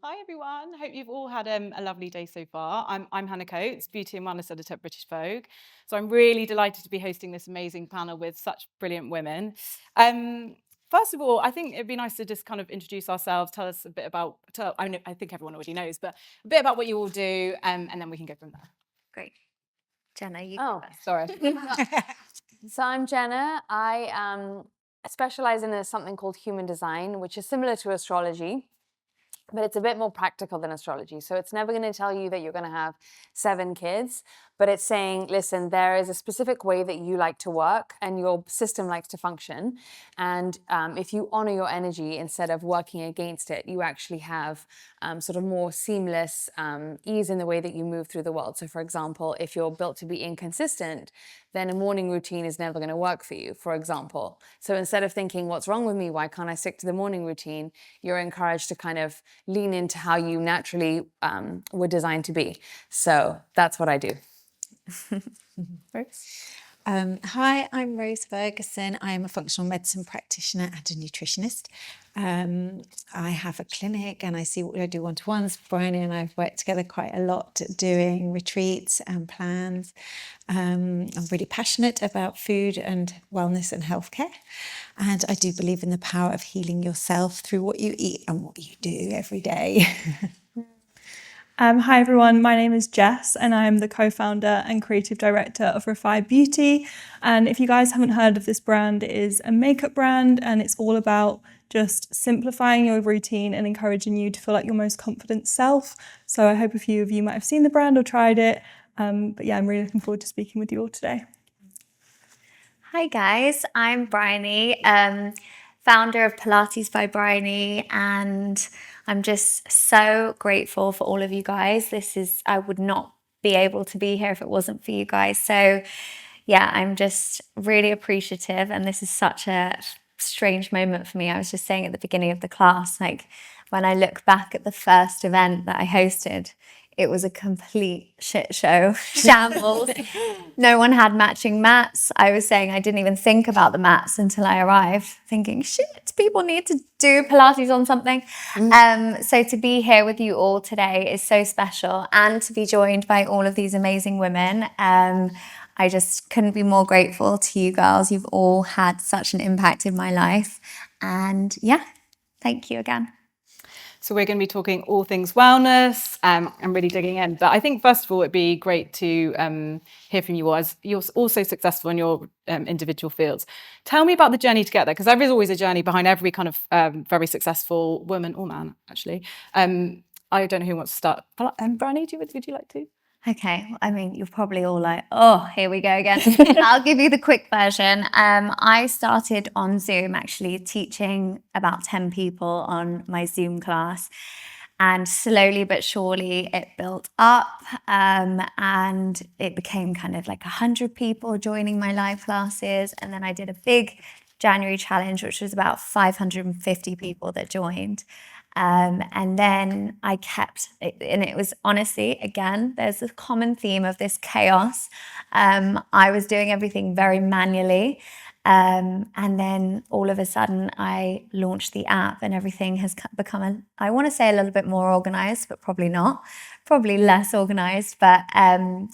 Hi everyone. Hope you've all had a lovely day so far. I'm Hannah Coates, beauty and wellness editor at British Vogue. So I'm really delighted to be hosting this amazing panel with such brilliant women. Um, First of all, I think it'd be nice to just kind of introduce ourselves, tell us a bit about. I think everyone already knows, but a bit about what you all do, and then we can go from there. Great. Jenna, you Oh, go first. Sorry. So I'm Jenna. I specialize in something called human design, which is similar to astrology, but it's a bit more practical than astrology. So it's never going to tell you that you're going to have 7 kids, but it's saying, listen, there is a specific way that you like to work and your system likes to function. And if you honor your energy instead of working against it, you actually have sort of more seamless ease in the way that you move through the world. So for example, if you're built to be inconsistent, then a morning routine is never going to work for you, for example. So instead of thinking, what's wrong with me? Why can't I stick to the morning routine? You're encouraged to kind of lean into how you naturally were designed to be. So that's what I do. Hi, I'm Rose Ferguson. I'm a functional medicine practitioner and a nutritionist. I have a clinic and I do one-to-ones. Bryony and I've worked together quite a lot doing retreats and plans. I'm really passionate about food and wellness and healthcare. And I do believe in the power of healing yourself through what you eat and what you do every day. Hi everyone, my name is Jess and I'm the co-founder and creative director of Refy Beauty. And if you guys haven't heard of this brand, it is a makeup brand and it's all about just simplifying your routine and encouraging you to feel like your most confident self. So I hope a few of you might have seen the brand or tried it. But yeah, I'm really looking forward to speaking with you all today. Hi guys, I'm Bryony, founder of Pilates by Bryony, and I'm just so grateful for all of you guys. I would not be able to be here if it wasn't for you guys. So yeah, I'm just really appreciative, and this is such a strange moment for me. I was just saying at the beginning of the class, like when I look back at the first event that I hosted, it was a complete shit show, shambles. No one had matching mats. I was saying I didn't even think about the mats until I arrived, thinking, shit, people need to do Pilates on something. So to be here with you all today is so special, and to be joined by all of these amazing women. I just couldn't be more grateful to you girls. You've all had such an impact in my life. And yeah, thank you again. So we're going to be talking all things wellness. I'm really digging in. But I think first of all, it'd be great to hear from you all, as you're also successful in your individual fields. Tell me about the journey to get there, because there is always a journey behind every kind of very successful woman or man, actually. I don't know who wants to start. Bryony, would you like to? Okay, I mean, you're probably all like, oh, here we go again. I'll give you the quick version. I started on Zoom, actually teaching about 10 people on my Zoom class. And slowly but surely it built up, and it became kind of like 100 people joining my live classes. And then I did a big January challenge, which was about 550 people that joined. And then I kept it, and it was honestly, again, there's a common theme of this chaos. I was doing everything very manually. And then all of a sudden I launched the app and everything has become, I want to say a little bit more organized, but probably not, probably less organized. But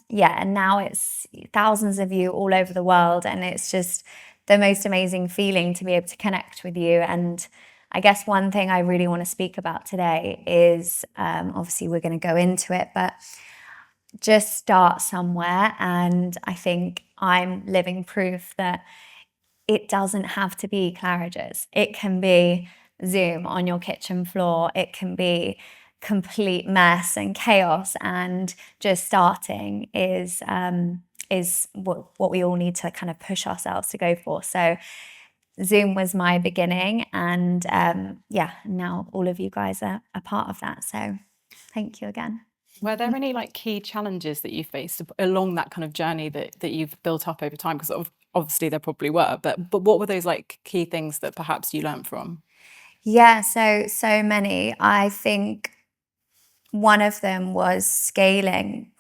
yeah, and now it's thousands of you all over the world. And it's just the most amazing feeling to be able to connect with you. And I guess one thing I really want to speak about today is, obviously we're going to go into it, but just start somewhere. And I think I'm living proof that it doesn't have to be Claridge's. It can be Zoom on your kitchen floor. It can be complete mess and chaos, and just starting is what we all need to kind of push ourselves to go for. So Zoom was my beginning, and yeah, now all of you guys are a part of that. So thank you again. Were there any like key challenges that you faced along that kind of journey that you've built up over time? Because obviously there probably were, but what were those like key things that perhaps you learned from? Yeah, so many. I think one of them was scaling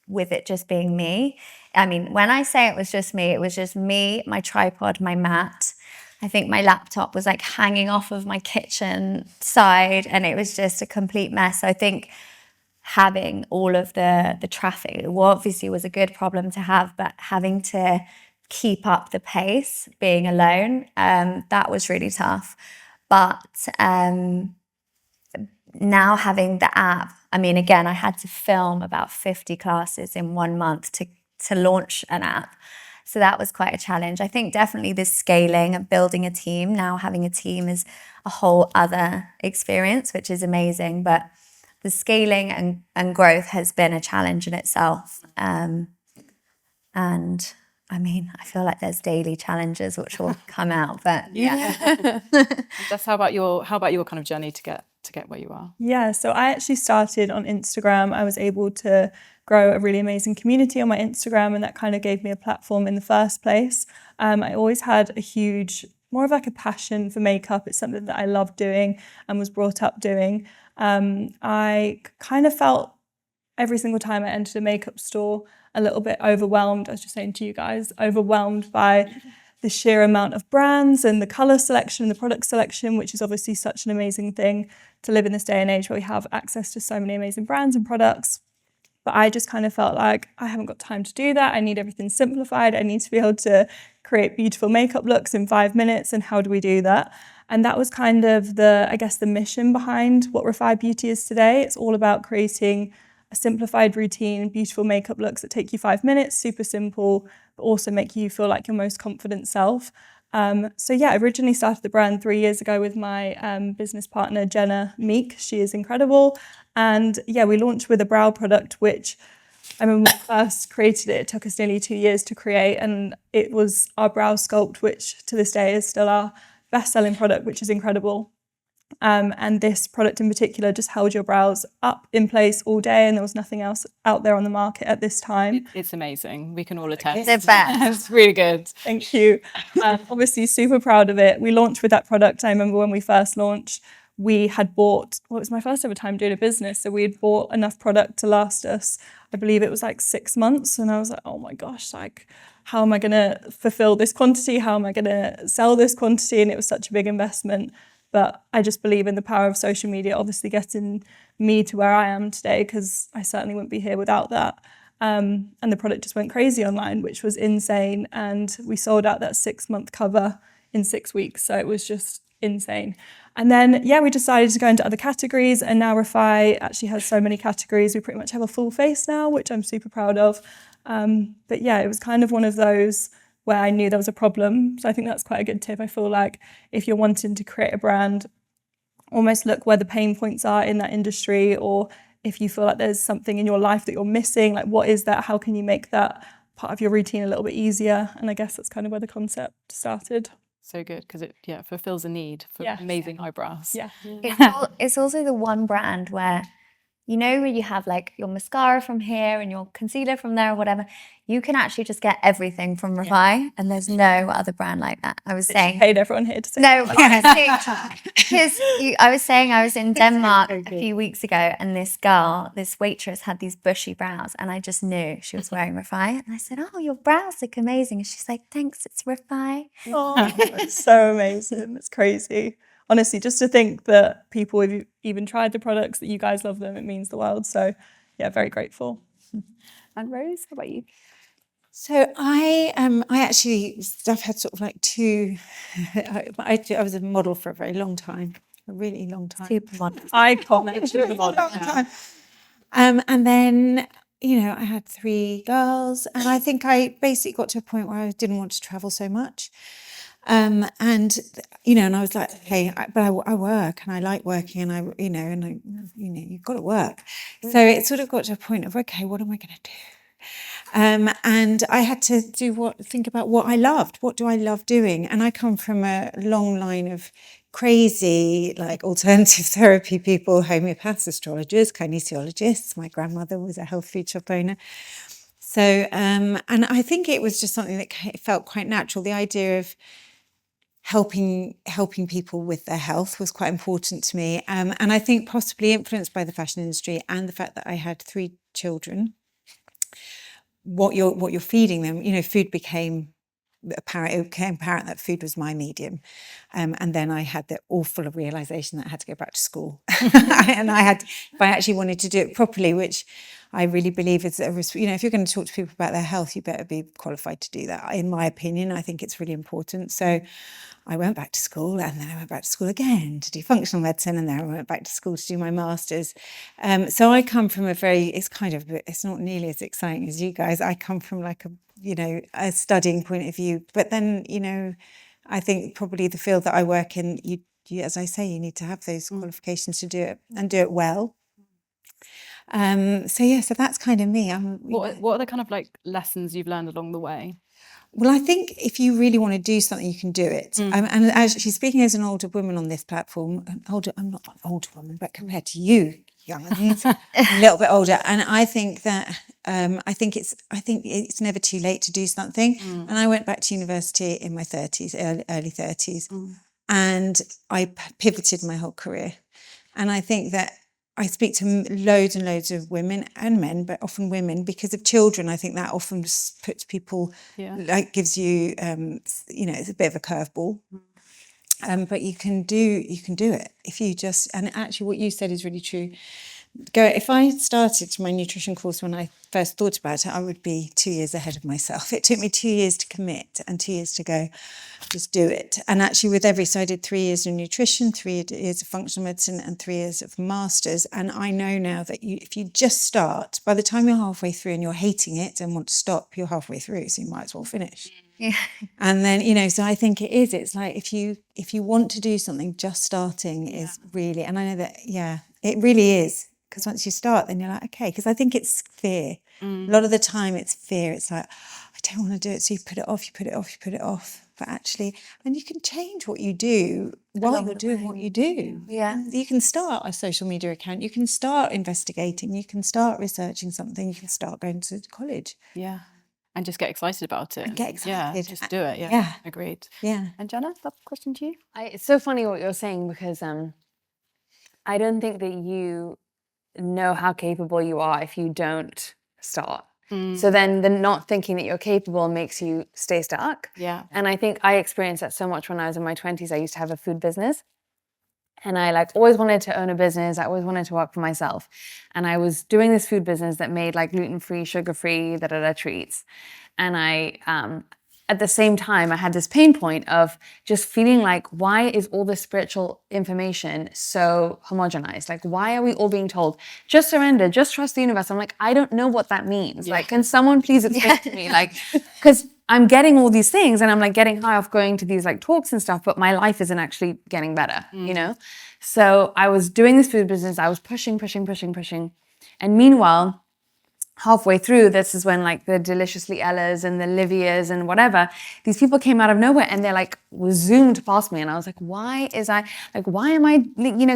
with it just being me. I mean, when I say it was just me, my tripod, my mat, I think my laptop was like hanging off of my kitchen side, and it was just a complete mess. So I think having all of the traffic, well, obviously was a good problem to have, but having to keep up the pace being alone, that was really tough. But now having the app, I mean, again, I had to film about 50 classes in 1 month to launch an app. So that was quite a challenge. I think definitely the scaling and building a team, now having a team is a whole other experience, which is amazing. But the scaling and growth has been a challenge in itself. And I mean, I feel like there's daily challenges which will come out, but yeah. Jess, how about your kind of journey to get where you are? Yeah, so I actually started on Instagram. I was able to grow a really amazing community on my Instagram, and that kind of gave me a platform in the first place. I always had more of like a passion for makeup. It's something that I loved doing and was brought up doing. I kind of felt every single time I entered a makeup store a little bit overwhelmed. I was just saying to you guys, overwhelmed by the sheer amount of brands and the colour selection and the product selection, which is obviously such an amazing thing to live in this day and age where we have access to so many amazing brands and products. But I just kind of felt like I haven't got time to do that. I need everything simplified. I need to be able to create beautiful makeup looks in 5 minutes. And how do we do that? And that was kind of the mission behind what Refy Beauty is today. It's all about creating a simplified routine, beautiful makeup looks that take you 5 minutes, super simple, but also make you feel like your most confident self. So yeah, I originally started the brand 3 years ago with my business partner, Jenna Meek. She is incredible. And yeah, we launched with a brow product, which I remember when we first created it, it took us nearly 2 years to create. And it was our brow sculpt, which to this day is still our best-selling product, which is incredible. And this product in particular just held your brows up in place all day, and there was nothing else out there on the market at this time. It's amazing. We can all attest. The best. It's really good. Thank you. Obviously super proud of it. We launched with that product. I remember when we first launched, we had bought, well, it was my first ever time doing a business, so we had bought enough product to last us, I believe it was like 6 months, and I was like, oh my gosh, like, how am I going to fulfill this quantity? How am I going to sell this quantity? And it was such a big investment. But I just believe in the power of social media, obviously getting me to where I am today, because I certainly wouldn't be here without that. And the product just went crazy online, which was insane. And we sold out that 6-month cover in 6 weeks. So it was just insane. And then, yeah, we decided to go into other categories. And now Refy actually has so many categories. We pretty much have a full face now, which I'm super proud of. But yeah, it was kind of one of those where I knew there was a problem. So I think that's quite a good tip. I feel like if you're wanting to create a brand, almost look where the pain points are in that industry, or if you feel like there's something in your life that you're missing, like what is that? How can you make that part of your routine a little bit easier? And I guess that's kind of where the concept started. So good, because it fulfills a need for amazing eyebrows. Yeah. It's also the one brand where, you know, where you have like your mascara from here and your concealer from there or whatever, you can actually just get everything from Refy, and there's no other brand like that. I was saying, Paid everyone here to say. no, honestly, because I was saying I was in Denmark a few weeks ago, and this waitress had these bushy brows, and I just knew she was wearing Refy, and I said, "Oh, your brows look amazing," and she's like, "Thanks, it's Refy." Oh, it's so amazing. It's crazy. Honestly, just to think that people have even tried the products, that you guys love them, it means the world. So yeah, very grateful. And Rose, how about you? So I actually, I've had sort of like two, I was a model for a very long time, a really long time. Supermodel. Iconic. And then, you know, I had 3 girls, and I think I basically got to a point where I didn't want to travel so much. And, you know, and I was like, okay, but I work, and I like working, and you've got to work. So it sort of got to a point of, okay, what am I going to do? And I had to think about what I loved. What do I love doing? And I come from a long line of crazy, like, alternative therapy people, homeopaths, astrologers, kinesiologists. My grandmother was a health food shop owner. So, and I think it was just something that felt quite natural. The idea of helping people with their health was quite important to me. And I think possibly influenced by the fashion industry and the fact that I had 3 children. What you're feeding them, you know, food became apparent, it became apparent that food was my medium. And then I had the awful realization that I had to go back to school. And if I actually wanted to do it properly, which I really believe is if you're going to talk to people about their health, you better be qualified to do that. In my opinion, I think it's really important. So I went back to school, and then I went back to school again to do functional medicine, and then I went back to school to do my master's. So I come from it's not nearly as exciting as you guys. I come from like a studying point of view, but then, I think probably the field that I work in, you as I say, you need to have those qualifications to do it and do it well. So that's kind of me. What are the kind of like lessons you've learned along the way? Well, I think if you really want to do something, you can do it. And actually, speaking as an older woman on this platform, I'm not an older woman, but compared to you, young, a little bit older. And I think that I think it's never too late to do something. And I went back to university in my 30s, early 30s, and I pivoted my whole career. And I think that I speak to loads and loads of women and men, but often women, because of children. I think that often puts people, gives you, it's a bit of a curveball. But you can do it if you just, and actually what you said is really true. If I started my nutrition course when I first thought about it, I would be 2 years ahead of myself. It took me 2 years to commit and 2 years to go, just do it. And actually so I did 3 years of nutrition, 3 years of functional medicine, and 3 years of masters. And I know now that if you just start, by the time you're halfway through and you're hating it and want to stop, you're halfway through, so you might as well finish. Yeah. And then, so I think it's like if you want to do something, just starting is really, and I know that, it really is. Because once you start, then you're like, okay, because I think it's fear. A lot of the time it's fear. It's like, I don't want to do it. So you put it off. But actually, and you can change what you do while you're doing what you do. Yeah. And you can start a social media account. You can start investigating. You can start researching something. You can start going to college. Yeah. And just get excited about it. And get excited. Yeah, just do it. Yeah. Agreed. Yeah. And Jenna, that question to you? It's so funny what you're saying, because I don't think that you know how capable you are if you don't start. So then the not thinking that you're capable makes you stay stuck. Yeah. And I think I experienced that so much when I was in my 20s. I used to have a food business, and I always wanted to own a business. I always wanted to work for myself. And I was doing this food business that made gluten-free, sugar-free, treats. And I at the same time, I had this pain point of just feeling like, why is all this spiritual information so homogenized? Why are we all being told, just surrender, just trust the universe? I'm like, I don't know what that means. Can someone please explain to me? Because I'm getting all these things, and I'm getting high off going to these talks and stuff, but my life isn't actually getting better, So I was doing this food business. I was pushing. And meanwhile, halfway through, this is when the Deliciously Ellas and the Livias and whatever, these people came out of nowhere, and they was zoomed past me, and I was like, why am I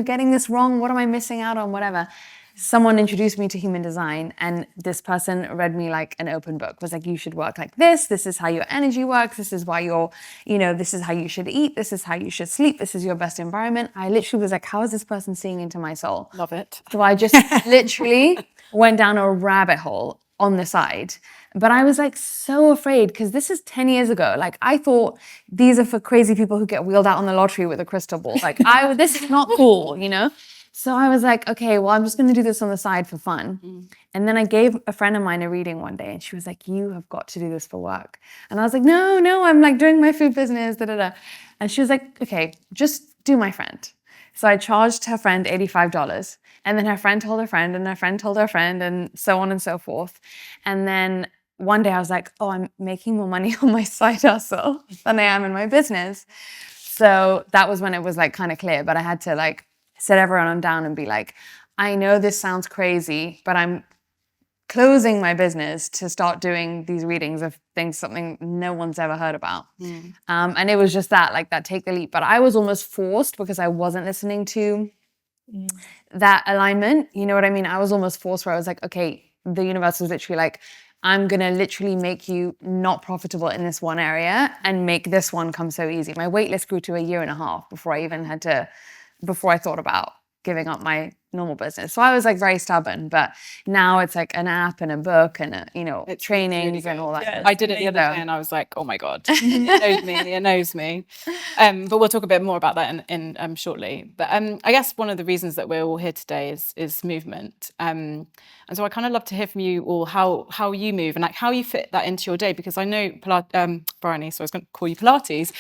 getting this wrong? What am I missing out on? Whatever. Someone introduced me to human design, and this person read me an open book, was you should work like this is how your energy works, this is why you're, this is how you should eat, this is how you should sleep, this is your best environment. I literally was how is this person seeing into my soul? Love it. So I just literally went down a rabbit hole on the side. But I was so afraid, because this is 10 years ago. I thought these are for crazy people who get wheeled out on the lottery with a crystal ball. This is not cool, So I was okay, well, I'm just going to do this on the side for fun. And then I gave a friend of mine a reading one day, and she was you have got to do this for work. And I was no, I'm doing my food business, And she was okay, just do my friend. So I charged her friend $85, and then her friend told her friend, and her friend told her friend, and so on and so forth. And then one day I was oh, I'm making more money on my side hustle than I am in my business. So that was when it was kind of clear, but I had to sit everyone down and be I know this sounds crazy, but I'm closing my business to start doing these readings of something no one's ever heard about. And it was just that take the leap. But I was almost forced, because I wasn't listening to that alignment. You know what I mean? I was almost forced, where I was okay, the universe was literally I'm going to literally make you not profitable in this one area and make this one come so easy. My wait list grew to 1.5 years before I even before I thought about giving up my normal business. So I was like very stubborn, but now it's like an app and a book and It's trainings and all that. Yeah, kind of I did it the other stuff. day and I was like, oh my God, it knows me. But we'll talk a bit more about that in shortly. But I guess one of the reasons that we're all here today is movement. And so I kind of love to hear from you all how you move and like how you fit that into your day, because I know Bryony, so I was going to call you Pilates.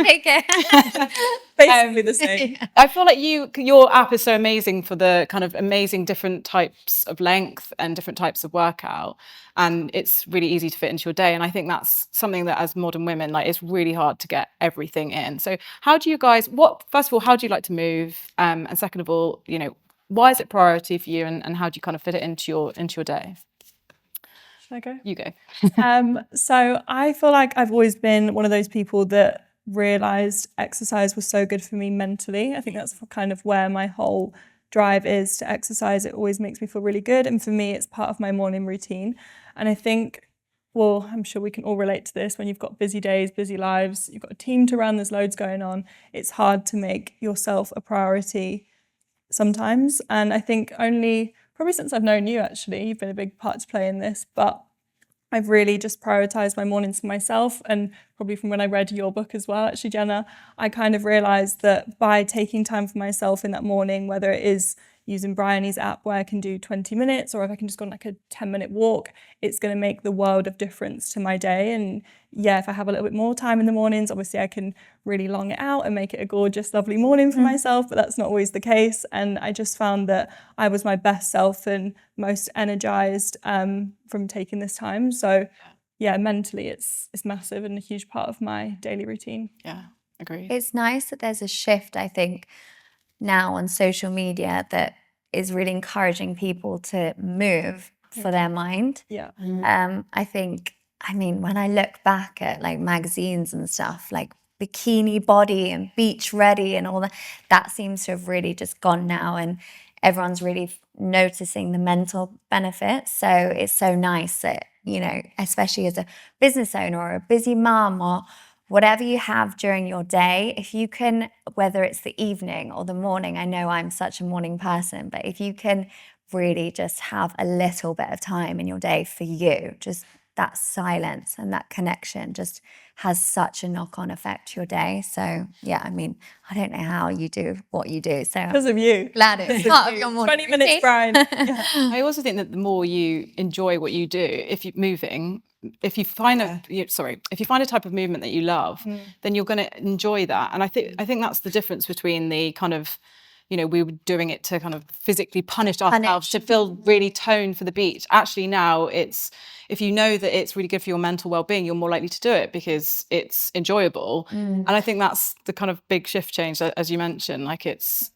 Take it. Basically the same. I feel like your app is so amazing for the kind of amazing different types of length and different types of workout, and it's really easy to fit into your day. And I think that's something that as modern women, like, it's really hard to get everything in. So how do you guys, first of all, how do you like to move? And second of all, why is it priority for you, and how do you kind of fit it into your day? Should I go? You go. So I feel like I've always been one of those people that realized exercise was so good for me mentally. I think that's kind of where my whole drive is to exercise. It always makes me feel really good. And for me, it's part of my morning routine. And I think, well, I'm sure we can all relate to this. When you've got busy days, busy lives, you've got a team to run, there's loads going on. It's hard to make yourself a priority sometimes. And I think probably since I've known you, actually, you've been a big part to play in this, but I've really just prioritized my mornings for myself, and probably from when I read your book as well, actually, Jenna, I kind of realized that by taking time for myself in that morning, whether it is using Bryony's app where I can do 20 minutes, or if I can just go on like a 10-minute walk, it's going to make the world of difference to my day. And yeah, if I have a little bit more time in the mornings, obviously I can really long it out and make it a gorgeous, lovely morning for myself, but that's not always the case. And I just found that I was my best self and most energized from taking this time. So yeah, mentally it's massive and a huge part of my daily routine. Yeah, agreed. It's nice that there's a shift, I think, now on social media that is really encouraging people to move for their mind. Yeah. I mean, when I look back at like magazines and stuff, like Bikini Body and Beach Ready and all that seems to have really just gone now, and everyone's really noticing the mental benefits. So it's so nice that, especially as a business owner or a busy mum or whatever you have during your day, if you can, whether it's the evening or the morning, I know I'm such a morning person, but if you can really just have a little bit of time in your day for you, just that silence and that connection just has such a knock-on effect to your day. So yeah, I mean, I don't know how you do what you do. So Because of you. glad it's part of your morning 20 minutes, routine. Brian. Yeah. I also think that the more you enjoy what you do, if you find a type of movement that you love, then you're going to enjoy that. And I think that's the difference between the kind of, we were doing it to kind of physically punish ourselves to feel really toned for the beach. Actually, now it's, if you know that it's really good for your mental well-being, you're more likely to do it because it's enjoyable. And I think that's the kind of big shift change, as you mentioned. Like it's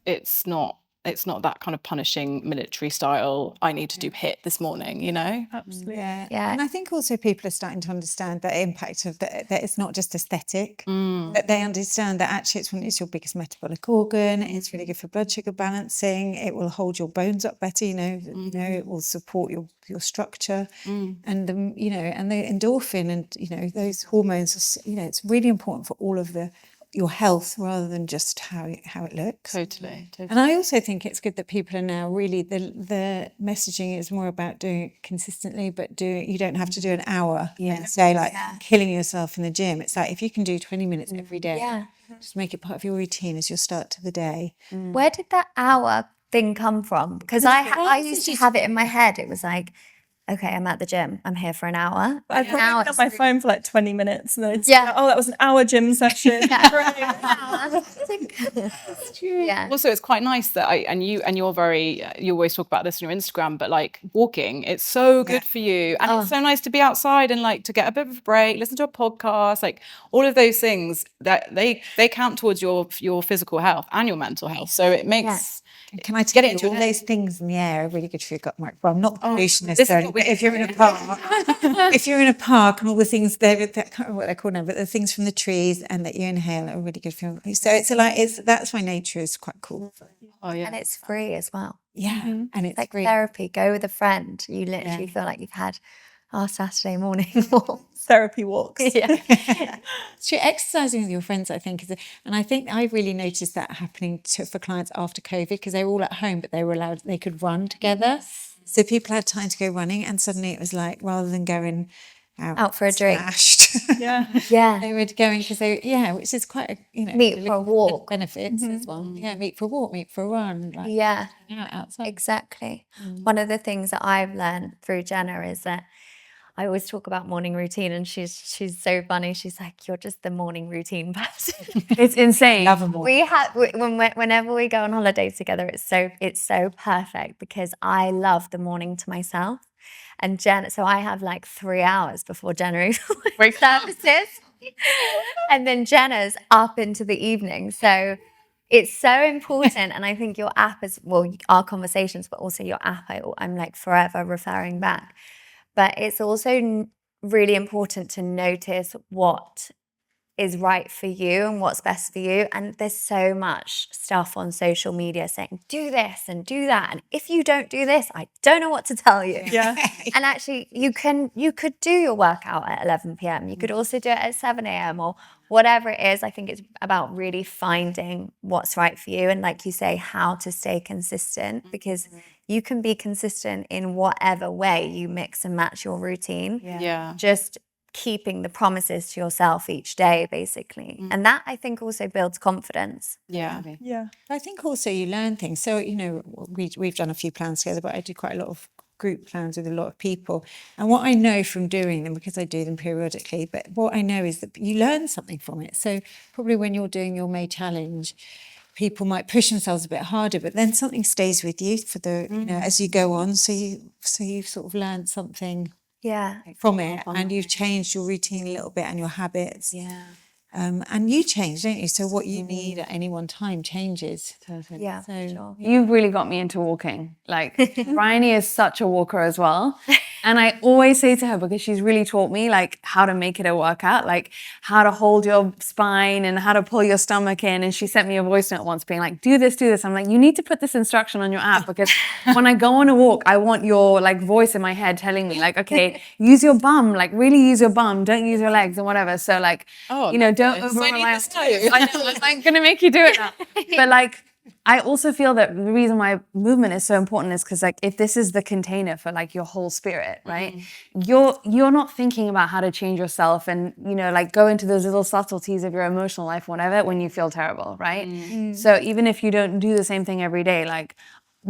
not that kind of punishing military style, I need to do HIIT this morning, Absolutely. Yeah. And I think also people are starting to understand the impact of that it's not just aesthetic, that they understand that actually it's your biggest metabolic organ, it's really good for blood sugar balancing, it will hold your bones up better, it will support your structure, and the endorphin and those hormones, it's really important for all of your health rather than just how it looks. Totally. And I also think it's good that people are now really, the messaging is more about doing it consistently, but you don't have to do an hour and say killing yourself in the gym. It's like if you can do 20 minutes every day, just make it part of your routine as your start to the day. Where did that hour thing come from? Because I used to have it in my head. It was like, okay, I'm at the gym. I'm here for an hour. I'd probably Now been on my phone for like 20 minutes and then it's Yeah. that was an hour gym session. Yeah. Also, it's quite nice that you're very, you always talk about this on your Instagram, but like walking, it's so good for you. And it's so nice to be outside and like to get a bit of a break, listen to a podcast, like all of those things that they count towards your physical health and your mental health. So it makes... Can I tell you, all those things in the air are really good for your gut microbiome. Well, I'm not pollution necessarily, but if you're in a park, and all the things there, I can't remember what they're called now, but the things from the trees and that you inhale are really good for you. So that's why nature is quite cool. Oh yeah. And it's free as well. Yeah, and it's Like great. therapy, go with a friend. You literally feel like you've had our Saturday morning walk. Therapy walks. Yeah. So exercising with your friends, I think, and I think I really noticed that happening for clients after COVID, because they were all at home, but they could run together. So people had time to go running, and suddenly it was like, rather than going Out for a drink. smashed, Yeah. Yeah. they were going because which is quite a, Meet for a walk. benefits as well. Yeah, meet for a walk, meet for a run, like Yeah. outside. Exactly. One of the things that I've learned through Jenna is that I always talk about morning routine, and she's so funny. She's like, "You're just the morning routine person." It's insane. Love them all. Whenever we go on holiday together, it's so perfect because I love the morning to myself. And Jenna, so I have like 3 hours before Jenna Wakes up. services, and then Jenna's up into the evening. So it's so important. And I think your app is, well, our conversations, but also your app, I'm like forever referring back. But it's also really important to notice what is right for you and what's best for you. And there's so much stuff on social media saying, do this and do that. And if you don't do this, I don't know what to tell you. Yeah. And actually you could do your workout at 11 p.m. You could also do it at 7 a.m. or whatever it is. I think it's about really finding what's right for you. And like you say, how to stay consistent, because you can be consistent in whatever way you mix and match your routine. Yeah. Just keeping the promises to yourself each day, basically. And that, I think, also builds confidence. Yeah. Yeah. I think also you learn things. So, we've done a few plans together, but I do quite a lot of group plans with a lot of people. And what I know from doing them, because I do them periodically, but what I know is that you learn something from it. So probably when you're doing your May challenge, people might push themselves a bit harder, but then something stays with you for the, as you go on. So you've sort of learned something Yeah. from it, and you've changed your routine a little bit and your habits. Yeah. And you change, don't you? So what you need at any one time changes. Yeah. So Sure. You've really got me into walking. Like, Bryony is such a walker as well. And I always say to her, because she's really taught me like how to make it a workout, like how to hold your spine and how to pull your stomach in. And she sent me a voice note once being like, do this, do this. I'm like, you need to put this instruction on your app, because when I go on a walk, I want your like voice in my head telling me like, okay, use your bum, like really use your bum, don't use your legs and whatever. So like, don't over rely on. I know, I'm like gonna make you do it now. But like, I also feel that the reason why movement is so important is because like if this is the container for like your whole spirit, right? You're not thinking about how to change yourself and like go into those little subtleties of your emotional life, whatever, when you feel terrible, right? So even if you don't do the same thing every day, like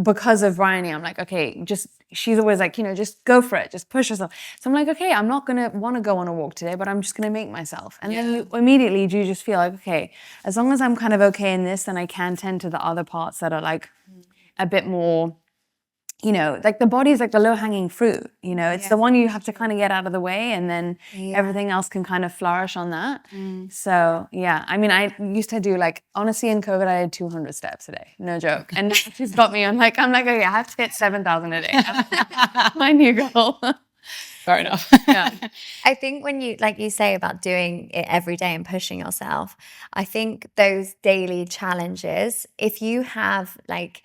because of Bryony, I'm like, okay, she's always like, just go for it, just push yourself. So I'm like, okay, I'm not gonna want to go on a walk today, but I'm just gonna make myself. And then you immediately do just feel like, okay, as long as I'm kind of okay in this, then I can tend to the other parts that are like a bit more, like the body is like the low-hanging fruit, it's the one you have to kind of get out of the way, and then everything else can kind of flourish on that. So yeah, I mean, I used to do like, honestly, in COVID, I did 200 steps a day, no joke. And now she's got me on like, I'm like, okay, I have to hit 7,000 a day. My new goal. Fair enough. Yeah. I think when you, like you say about doing it every day and pushing yourself, I think those daily challenges, if you have like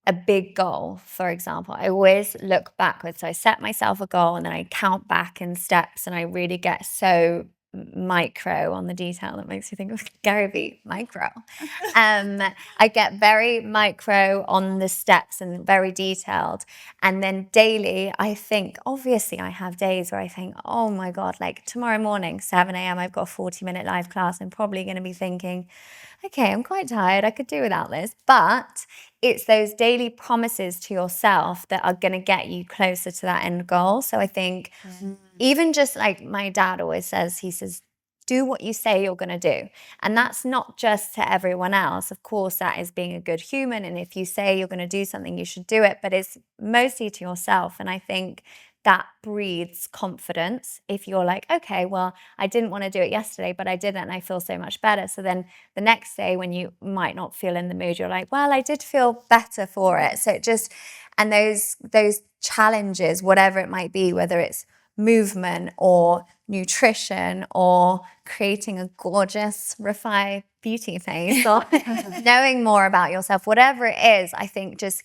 a big goal, for example, I always look backwards. So I set myself a goal and then I count back in steps, and I really get so micro on the detail that makes you think of Gary Vee, micro. I get very micro on the steps and very detailed. And then daily, I think, obviously I have days where I think, oh my God, like tomorrow morning, 7 a.m., I've got a 40-minute live class. I'm probably going to be thinking, okay, I'm quite tired, I could do without this. But it's those daily promises to yourself that are going to get you closer to that end goal. So I think even just like my dad always says, he says, do what you say you're going to do. And that's not just to everyone else. Of course, that is being a good human. And if you say you're going to do something, you should do it. But it's mostly to yourself. And I think that breeds confidence. If you're like, okay, well, I didn't want to do it yesterday, but I did it and I feel so much better. So then the next day when you might not feel in the mood, you're like, well, I did feel better for it. So it just, and those challenges, whatever it might be, whether it's movement or nutrition or creating a gorgeous Refy beauty face or knowing more about yourself, whatever it is, I think just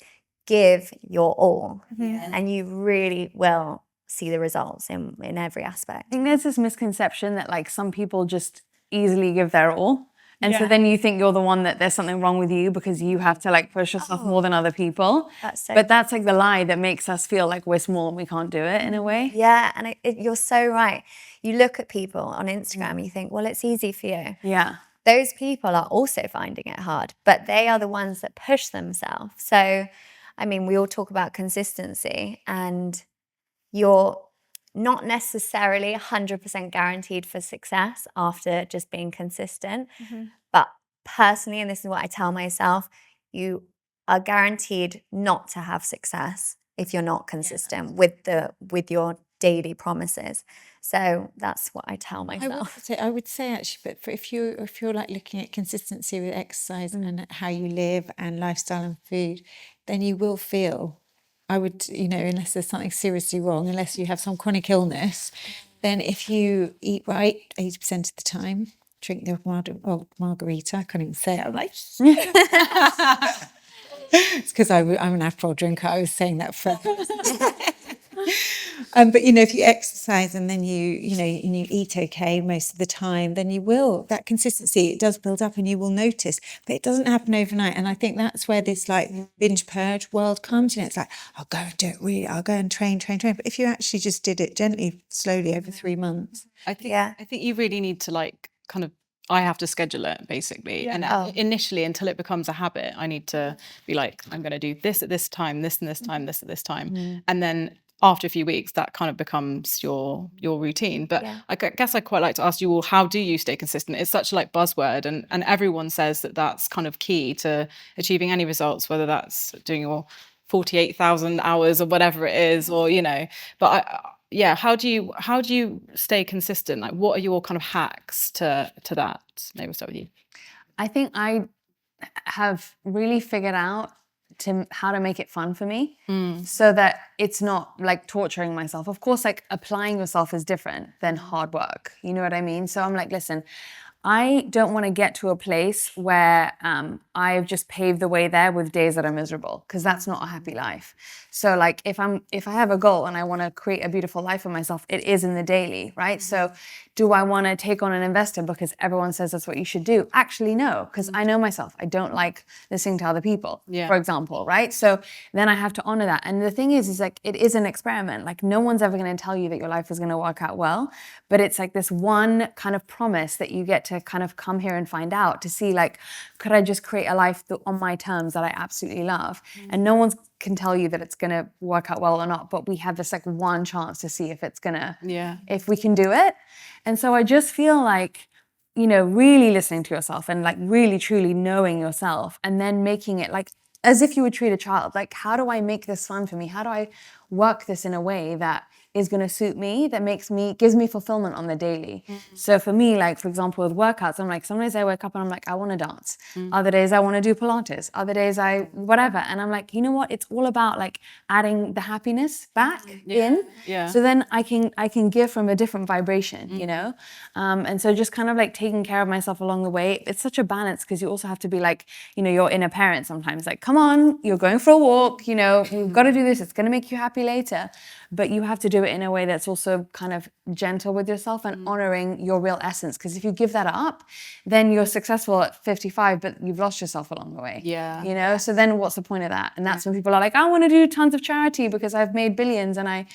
give your all and you really will see the results in every I aspect. think there's this misconception that like some people just easily give their all. And so Yeah. then you think you're the one that there's something wrong with you because you have to like push yourself more than other people. That's so But that's like the lie that makes us feel like we're small and we can't do it in a way. Yeah, and you're so right. You look at people on Instagram, you think, well, it's easy for you. Yeah. Those people are also finding it hard, but they are the ones that push themselves. So, I mean, we all talk about consistency, and you're not necessarily 100% guaranteed for success after just being consistent. But personally, and this is what I tell myself, you are guaranteed not to have success if you're not consistent with your daily promises. So that's what I tell myself. I would say actually, but if you're like looking at consistency with exercise and how you live and lifestyle and food, then you will feel. I would, unless there's something seriously wrong, unless you have some chronic illness, then if you eat right 80% of the time, drink the margarita, I can't even say it. I'm like, it's because I'm an Aperol drinker. I was saying that first. But if you exercise and then you eat okay most of the time, then you will, that consistency, it does build up and you will notice, but it doesn't happen overnight. And I think that's where this like binge purge world comes. It's like, I'll go and do it really, I'll go and train. But if you actually just did it gently, slowly over 3 months. I think you really need to like kind of, I have to schedule it basically. And initially, until it becomes a habit, I need to be like, I'm going to do this at this time, this and this time, this at this time. And then after a few weeks, that kind of becomes your routine. But I guess I'd quite like to ask you all, how do you stay consistent? It's such a like buzzword, and everyone says that that's kind of key to achieving any results, whether that's doing your 48,000 hours or whatever it is, or but how do you stay consistent? Like, what are your kind of hacks to that? Maybe we'll start with you. I think I have really figured out how to make it fun for me, so that it's not like torturing myself. Of course, like applying yourself is different than hard work. You know what I mean? So I'm like, listen, I don't want to get to a place where I've just paved the way there with days that are miserable, because that's not a happy life. So like if I have a goal and I want to create a beautiful life for myself, it is in the daily, right? So do I want to take on an investor because everyone says that's what you should do? Actually, no, because I know myself. I don't like listening to other people, for example, right? So then I have to honor that. And the thing is like, it is an experiment. Like no one's ever going to tell you that your life is going to work out well, but it's like this one kind of promise that you get to kind of come here and find out, to see like, could I just create a life on my terms that I absolutely love? And no one can tell you that it's going to work out well or not, but we have this like one chance to see if it's going to, if we can do it. And so I just feel like, really listening to yourself and like really truly knowing yourself, and then making it like as if you would treat a child. Like, how do I make this fun for me? How do I work this in a way that is going to suit me, that gives me fulfillment on the daily? So for me, like, for example, with workouts, I'm like, some days I wake up and I'm like, I want to dance. Other days I want to do Pilates. Other days whatever. And I'm like, you know what? It's all about like adding the happiness back in. So then I can give from a different vibration, and so just kind of like taking care of myself along the way. It's such a balance, because you also have to be like, your inner parent sometimes, like, come on, you're going for a walk, you've got to do this. It's going to make you happy later. But you have to do it in a way that's also kind of gentle with yourself and honoring your real essence. Because if you give that up, then you're successful at 55, but you've lost yourself along the way. So then what's the point of that? And that's when people are like, I want to do tons of charity because I've made billions, and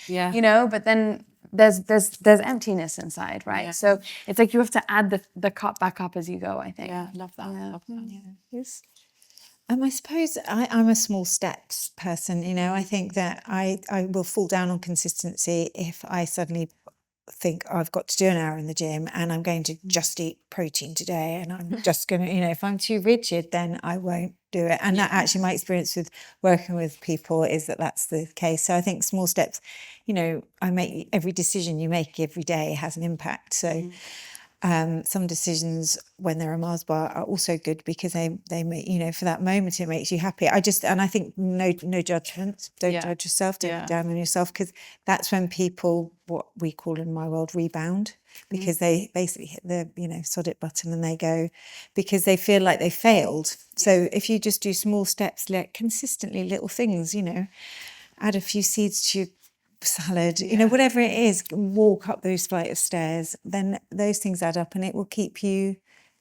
but then there's emptiness inside, right? So it's like you have to add the cup back up as you go, I think. Love that. Love that. Yes. I suppose I'm a small steps person. I think that I will fall down on consistency if I suddenly think I've got to do an hour in the gym and I'm going to just eat protein today, and I'm just going to, if I'm too rigid, then I won't do it. And that actually, my experience with working with people is that that's the case. So I think small steps, every decision you make every day has an impact. So some decisions when they're a Mars bar are also good, because they make, for that moment it makes you happy. I think no judgment. Don't judge yourself. Don't be down on yourself, because that's when people, what we call in my world, rebound, because they basically hit the sod it button and they go, because they feel like they failed. So if you just do small steps, like consistently little things, add a few seeds to your salad, whatever it is, walk up those flight of stairs, then those things add up and it will keep you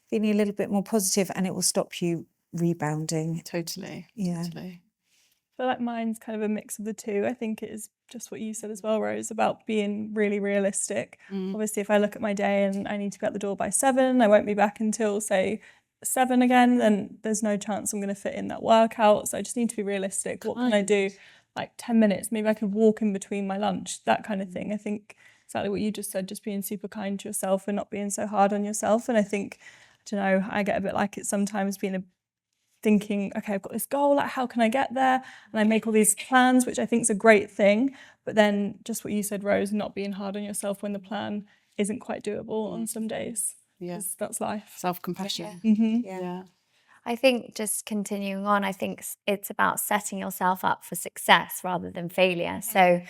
feeling a little bit more positive and it will stop you rebounding. Totally. Yeah. Totally. I feel like mine's kind of a mix of the two. I think it is just what you said as well, Rose, about being really realistic. Obviously, if I look at my day and I need to be at the door by 7, I won't be back until, say, 7 again, then there's no chance I'm going to fit in that workout. So I just need to be realistic. What can I do? Like 10 minutes, maybe I could walk in between my lunch, that kind of thing. I think exactly what you just said, just being super kind to yourself and not being so hard on yourself. And I think, I don't know, I get a bit like it sometimes thinking, okay, I've got this goal, like how can I get there? And I make all these plans, which I think is a great thing. But then just what you said, Rose, not being hard on yourself when the plan isn't quite doable on some days. Yeah. That's life. Self-compassion. Yeah. I think just continuing on, I think it's about setting yourself up for success rather than failure. So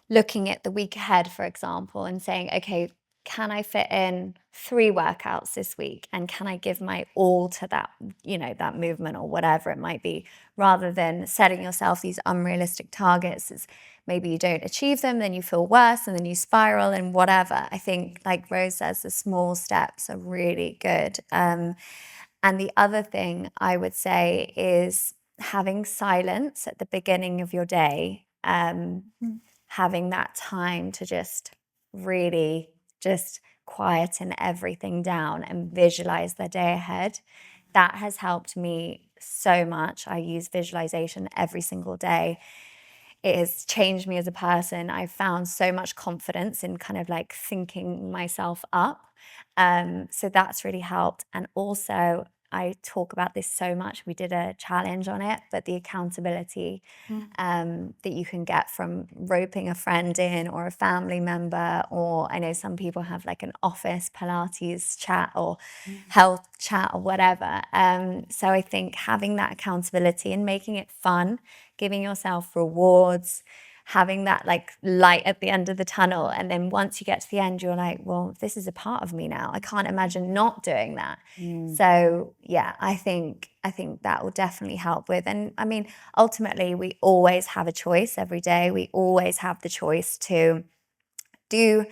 looking at the week ahead, for example, and saying, okay, can I fit in 3 workouts this week? And can I give my all to that, that movement or whatever it might be, rather than setting yourself these unrealistic targets. It's maybe you don't achieve them, then you feel worse and then you spiral and whatever. I think, like Rose says, the small steps are really good. And the other thing I would say is having silence at the beginning of your day, having that time to just really just quieten everything down and visualize the day ahead. That has helped me so much. I use visualization every single day. It has changed me as a person. I've found so much confidence in kind of like thinking myself up. So that's really helped. And also, I talk about this so much. We did a challenge on it, but the accountability that you can get from roping a friend in or a family member, or I know some people have like an office Pilates chat or health chat or whatever. So I think having that accountability and making it fun, giving yourself rewards, having that like light at the end of the tunnel. And then once you get to the end, you're like, well, this is a part of me now. I can't imagine not doing that. So yeah, I think that will definitely help with. And I mean, ultimately, we always have a choice every day. We always have the choice to do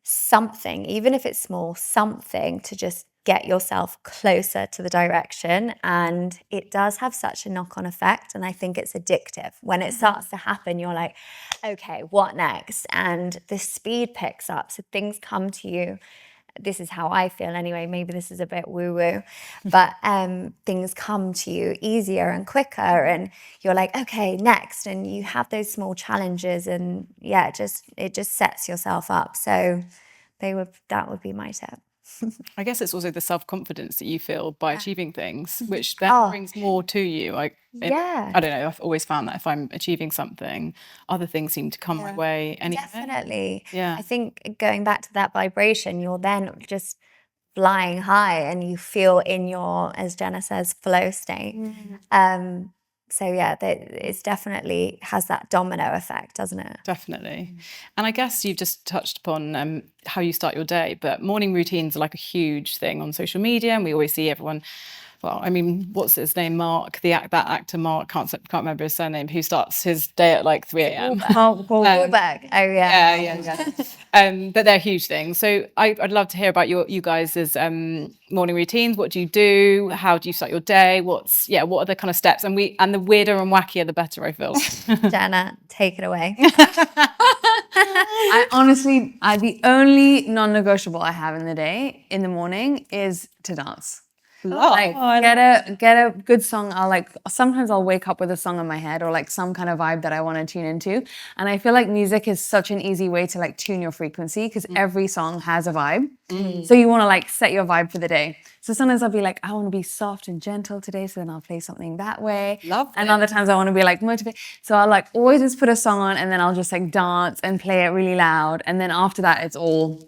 something, even if it's small, something to just get yourself closer to the direction. And it does have such a knock-on effect. And I think it's addictive. When it starts to happen, you're like, okay, what next? And the speed picks up. So things come to you. This is how I feel anyway. Maybe this is a bit woo-woo, but things come to you easier and quicker. And you're like, okay, next. And you have those small challenges. And yeah, it just sets yourself up. So that would be my tip. I guess it's also the self-confidence that you feel by achieving things, which then brings more to you. I don't know, I've always found that if I'm achieving something, other things seem to come my way anyway. Definitely. Yeah. I think going back to that vibration, you're then just flying high and you feel in your, as Jenna says, flow state. So yeah, it's definitely has that domino effect, doesn't it? Definitely. And I guess you've just touched upon how you start your day, but morning routines are like a huge thing on social media, and we always see everyone. Well, I mean, what's his name? Mark, that actor Mark, can't remember his surname, who starts his day at like 3 a.m. Wahlberg. Oh yeah. But they're huge things. So I'd love to hear about you guys' morning routines. What do you do? How do you start your day? What are the kind of steps? And the weirder and wackier, the better, I feel. Jenna, take it away. I honestly, the only non-negotiable I have in the morning is to dance. Like get a good song. Sometimes I'll wake up with a song in my head or like some kind of vibe that I want to tune into. And I feel like music is such an easy way to like tune your frequency because every song has a vibe. So you want to like set your vibe for the day. So sometimes I'll be like, I want to be soft and gentle today. So then I'll play something that way. And other times I want to be like motivated. So I'll like always just put a song on and then I'll just like dance and play it really loud. And then after that, it's all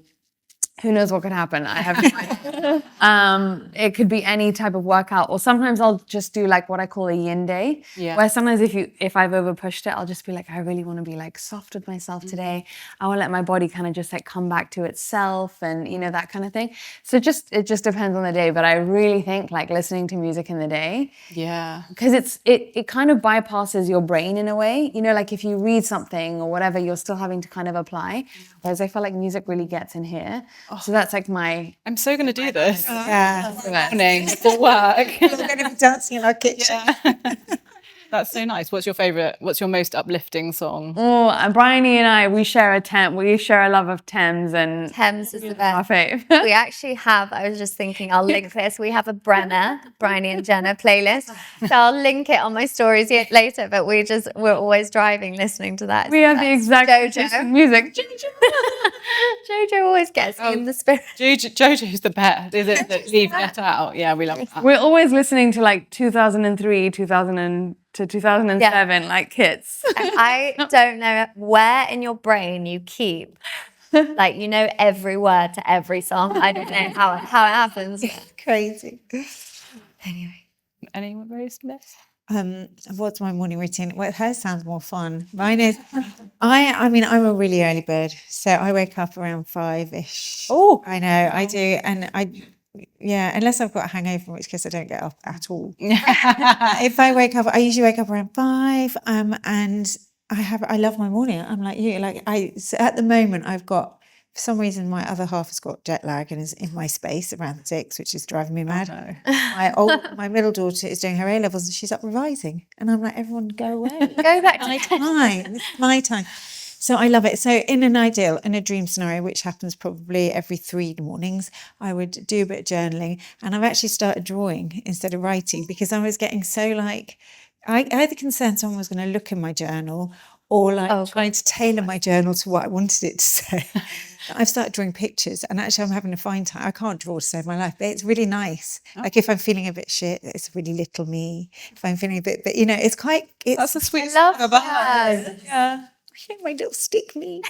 who knows what could happen? I have no idea. It could be any type of workout, or sometimes I'll just do like what I call a yin day, Yeah. where sometimes if I've over pushed it, I'll just be like, I really want to be like soft with myself today. I want to let my body kind of just like come back to itself, and you know, that kind of thing. So it just depends on the day, but I really think like listening to music in the day, Yeah. because it kind of bypasses your brain in a way, you know, like if you read something or whatever, you're still having to kind of apply, whereas I feel like music really gets in here. So that's like my I'm so going to do this. Yeah. Morning for work. We're going to be dancing in our kitchen. That's so nice. What's your most uplifting song? Bryony and we share a love of Thames, and Thames is the our best. fave. We actually have, I was just thinking, I'll link this. We have a Brenna, Bryony and Jenna playlist. So I'll link it on my stories later, but we're always driving listening to that. We have the exact Jojo. music. Jojo always gets me in the spirit. Jojo's the best. Is it that Leave Get Out? Yeah, we love that. We're always listening to like 2003, 2000 to 2007, like kids. And I don't know where in your brain you keep, like, you know, every word to every song. I don't know how it happens. Crazy. Anyway. Anyone very Smith? What's my morning routine? Well, hers sounds more fun. Mine is, I mean, I'm a really early bird, so I wake up around 5-ish. Oh. I know, I do, and unless I've got a hangover, in which case I don't get up at all. If I wake up, I usually wake up around 5, and I love my morning. I'm like you, so at the moment I've got, for some reason, my other half has got jet lag and is in my space around 6, which is driving me mad. My middle daughter is doing her A-levels and she's up revising. And I'm like, everyone go away. Go back to my time. It's my time. So I love it. So in a dream scenario, which happens probably every 3 mornings, I would do a bit of journaling. And I've actually started drawing instead of writing, because I was getting so like, I had the concern someone was going to look in my journal, or like trying to tailor my journal to what I wanted it to say. I've started drawing pictures, and actually I'm having to find time. I can't draw to save my life, but it's really nice. Like if I'm feeling a bit shit, it's really little me. If I'm feeling a bit, but you know, it's That's a sweet love song that. Yeah. my little stick me.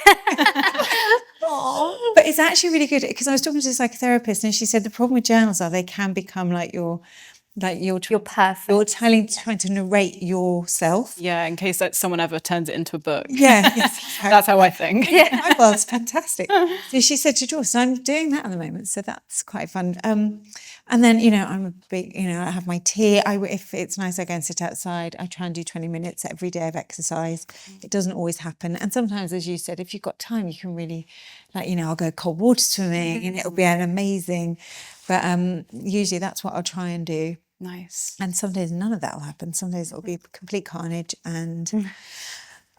But it's actually really good, because I was talking to a psychotherapist and she said the problem with journals are they can become like you're perfect. You're trying to narrate yourself. Yeah, in case that someone ever turns it into a book. Yeah, yes, exactly. That's how I think. Yeah, well, it's fantastic. So she said to draw, so I'm doing that at the moment. So that's quite fun. And then, you know, I'm a big, you know, I have my tea. If it's nice, I go and sit outside. I try and do 20 minutes every day of exercise. It doesn't always happen. And sometimes, as you said, if you've got time, you can really, like, you know, I'll go cold water swimming and it'll be an amazing. But usually that's what I'll try and do. Nice. And some days none of that will happen. Some days it'll be complete carnage, and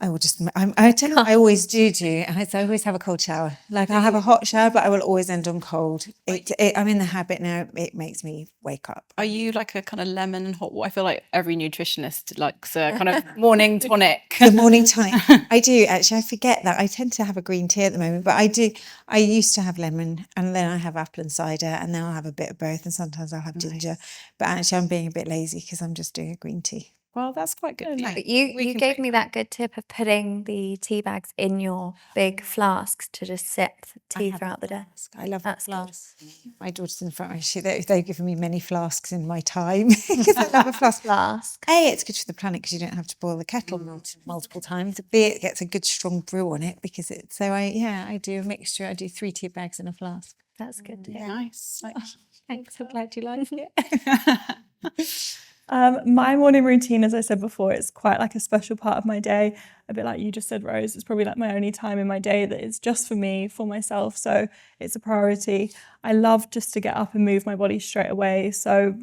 I will just, I tell you what I always do, and I always have a cold shower. Like I'll have a hot shower, but I will always end on cold. I'm in the habit now, it makes me wake up. Are you like a kind of lemon and hot water? I feel like every nutritionist likes a kind of morning tonic. The morning tonic. I do, actually. I forget that. I tend to have a green tea at the moment, but I do. I used to have lemon, and then I have apple and cider, and then I'll have a bit of both, and sometimes I'll have ginger. But actually I'm being a bit lazy because I'm just doing a green tea. Well, that's quite good. But you gave me that good tip of putting the tea bags in your big flasks to just sip tea throughout the day. I love That's good. flasks. My daughter's in front of me. They've given me many flasks in my time because I love a flask. Flask. A, it's good for the planet because you don't have to boil the kettle multiple times. B, it gets a good strong brew on it because it's so. I do a mixture. I do 3 tea bags in a flask. That's good to hear. Nice. Thanks. I'm glad you like it. My morning routine, as I said before, is quite like a special part of my day. A bit like you just said, Rose, it's probably like my only time in my day that is just for me, for myself. So it's a priority. I love just to get up and move my body straight away. So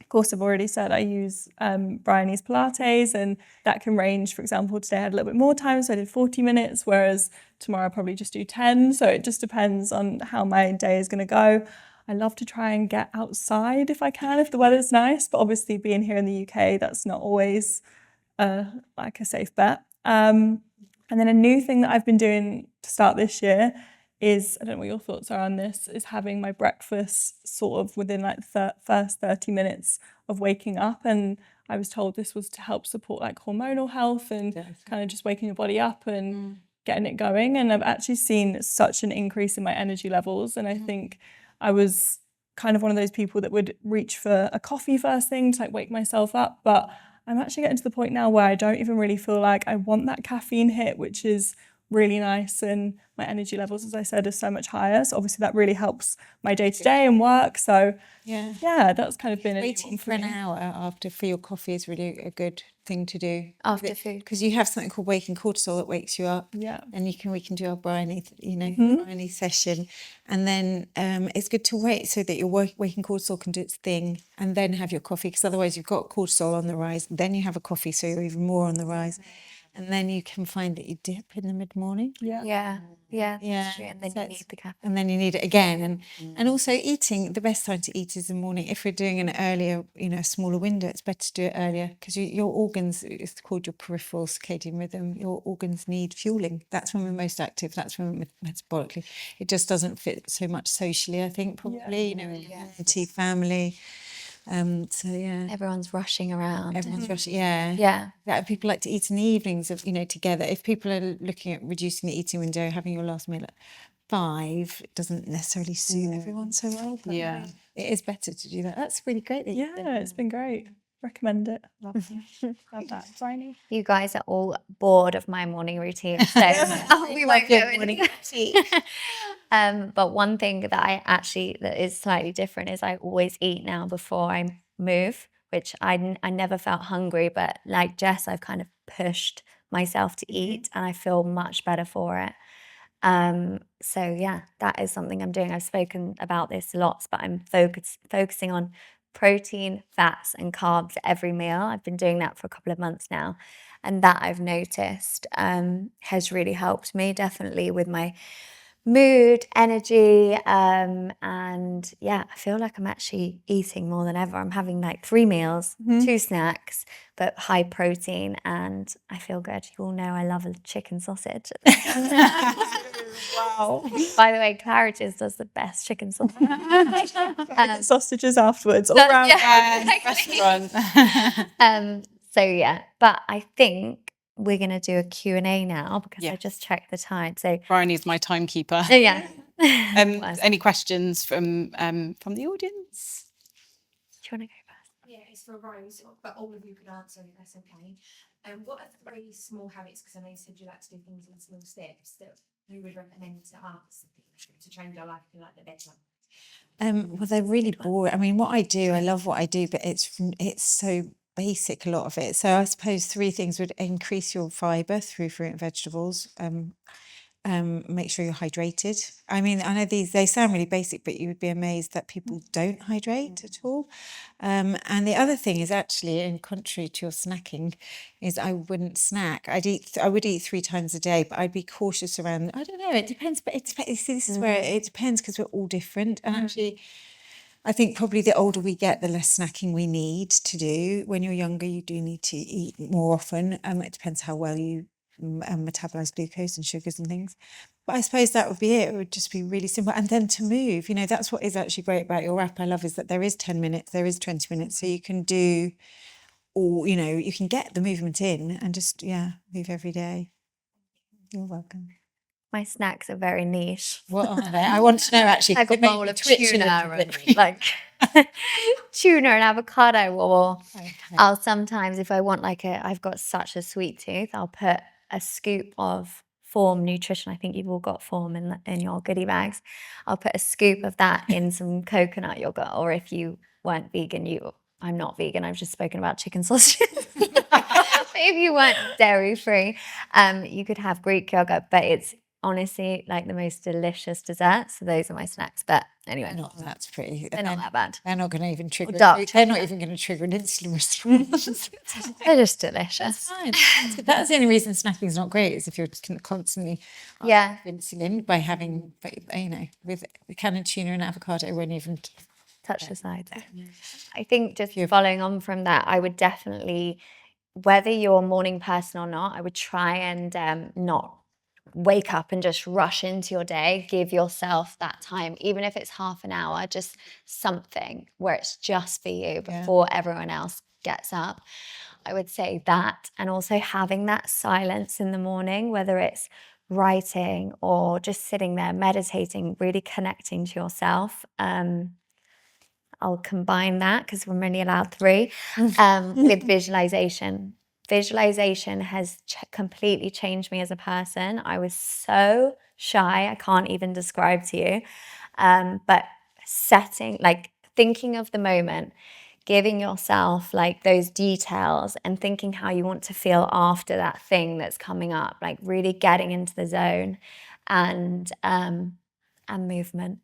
of course, I've already said I use Bryony's Pilates, and that can range. For example, today I had a little bit more time, so I did 40 minutes, whereas tomorrow I'll probably just do 10. So it just depends on how my day is going to go. I love to try and get outside if I can, if the weather's nice, but obviously being here in the UK, that's not always like a safe bet. And then a new thing that I've been doing to start this year is, I don't know what your thoughts are on this, is having my breakfast sort of within like the first 30 minutes of waking up. And I was told this was to help support like hormonal health and kind of just waking your body up and getting it going. And I've actually seen such an increase in my energy levels. And I think I was kind of one of those people that would reach for a coffee first thing to like wake myself up. But I'm actually getting to the point now where I don't even really feel like I want that caffeine hit, which is really nice. And my energy levels, as I said, are so much higher. So obviously that really helps my day to day and work. So yeah, that's kind of been a new Waiting one for an me. hour after for your coffee is really a good thing to do. After food. Because you have something called waking cortisol that wakes you up. Yeah. And we can do our briny, briny session. And then it's good to wait so that your waking cortisol can do its thing and then have your coffee, because otherwise you've got cortisol on the rise, then you have a coffee, so you're even more on the rise. And then you can find that you dip in the mid-morning. Yeah. Yeah, And then so you need the caffeine. and then you need it again. And also eating, the best time to eat is the morning. If we're doing an earlier, a smaller window, it's better to do it earlier, because your organs, it's called your peripheral circadian rhythm, your organs need fueling. That's when we're most active. That's when we're metabolically. It just doesn't fit so much socially, I think, probably, community, family. So yeah. Everyone's rushing around. Everyone's rushing, yeah. Yeah. That people like to eat in the evenings, together. If people are looking at reducing the eating window, having your last meal at 5, it doesn't necessarily suit everyone so well. But Yeah. it is better to do that. That's really great. That you've done Yeah, it's been great. Recommend it. Love that. Briny? You guys are all bored of my morning routine, so we won't go into but one thing that is slightly different is I always eat now before I move, which I never felt hungry, but like Jess, I've kind of pushed myself to eat, and I feel much better for it. So yeah, that is something I'm doing. I've spoken about this lots, but I'm focusing on protein, fats, and carbs at every meal. I've been doing that for a couple of months now, and that I've noticed has really helped me, definitely with my mood, energy, and yeah, I feel like I'm actually eating more than ever. I'm having like 3 meals, 2 snacks, but high protein, and I feel good. You all know I love a chicken sausage. Wow. By the way, Claridge's does the best chicken sausage. Sausages afterwards, all round exactly. restaurant. So yeah, but I think we're gonna do a Q&A now, because I just checked the time. So Bryony's my timekeeper. yeah. Any questions from the audience? Do you want to go first? Yeah, it's for Rose, but all of you could answer if that's okay. What are 3 small habits, because I know you said you like to do things in small steps, that you would recommend to us to change our life to like the better? well, they're really boring. I mean, what I do, I love what I do, but it's so basic, a lot of it. So I suppose 3 things would: increase your fibre through fruit and vegetables. Make sure you're hydrated. I mean, I know they sound really basic, but you would be amazed that people don't hydrate at all. And the other thing is, actually, in contrary to your snacking, is I wouldn't snack. I would eat 3 times a day, but I'd be cautious around. I don't know. It depends. But see, this is where it depends, because we're all different. And actually, I think probably the older we get, the less snacking we need to do. When you're younger, you do need to eat more often. It depends how well you metabolize glucose and sugars and things. But I suppose that would be it. It would just be really simple. And then to move, that's what is actually great about your app. I love is that there is 10 minutes, there is 20 minutes. So you can do all, you can get the movement in and just, move every day. You're welcome. My snacks are very niche. What are they? I want to know, actually. Like a bowl of tuna and like tuna and avocado, or I'll sometimes, if I want I've got such a sweet tooth, I'll put a scoop of Form nutrition. I think you've all got Form in your goodie bags. I'll put a scoop of that in some coconut yogurt, or if you weren't vegan, I'm not vegan, I've just spoken about chicken sausages. But if you weren't dairy free, you could have Greek yogurt, but it's honestly like the most delicious dessert. So those are my snacks. But anyway, That's pretty. they're not that bad. They're not going to even trigger. dark They're not even going to trigger an insulin response. They're just delicious. Fine. That's the only reason snacking is not great, is if you're constantly Yeah. insulin by having, with a can of tuna and avocado, it won't even. Touch the sides. I think just following on from that, I would definitely, whether you're a morning person or not, I would try and not wake up and just rush into your day. Give yourself that time, even if it's half an hour, just something where it's just for you before everyone else gets up. I would say that, and also having that silence in the morning, whether it's writing, or just sitting there meditating, really connecting to yourself. I'll combine that because we're only allowed 3 with visualization. Visualization has completely changed me as a person. I was so shy, I can't even describe to you. But thinking of the moment, giving yourself like those details and thinking how you want to feel after that thing that's coming up, like really getting into the zone, and movement.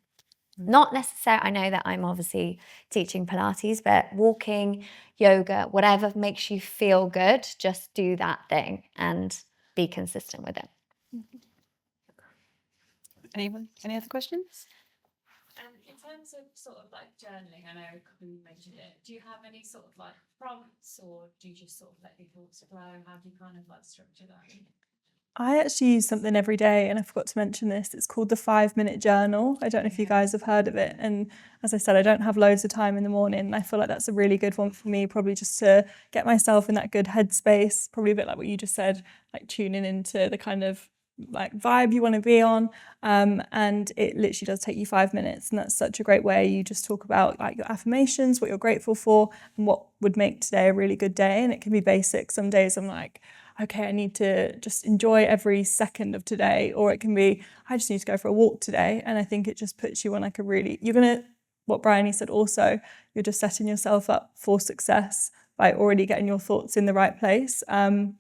Not necessarily, I know that I'm obviously teaching Pilates, but walking, yoga, whatever makes you feel good, just do that thing and be consistent with it. Anyone? Any other questions? And in terms of sort of like journaling, I know a couple of you mentioned it. Do you have any sort of like prompts, or do you just sort of let your thoughts flow? How do you kind of like structure that? I actually use something every day, and I forgot to mention this. It's called the 5-minute journal. I don't know if you guys have heard of it. And as I said, I don't have loads of time in the morning, and I feel like that's a really good one for me, probably just to get myself in that good headspace, probably a bit like what you just said, like tuning into the kind of like vibe you want to be on. And it literally does take you 5 minutes, and that's such a great way. You just talk about like your affirmations, what you're grateful for, and what would make today a really good day. And it can be basic. Some days I'm like, okay, I need to just enjoy every second of today, or it can be, I just need to go for a walk today. And I think it just puts you on like a really, what Bryony said also, you're just setting yourself up for success by already getting your thoughts in the right place. Don't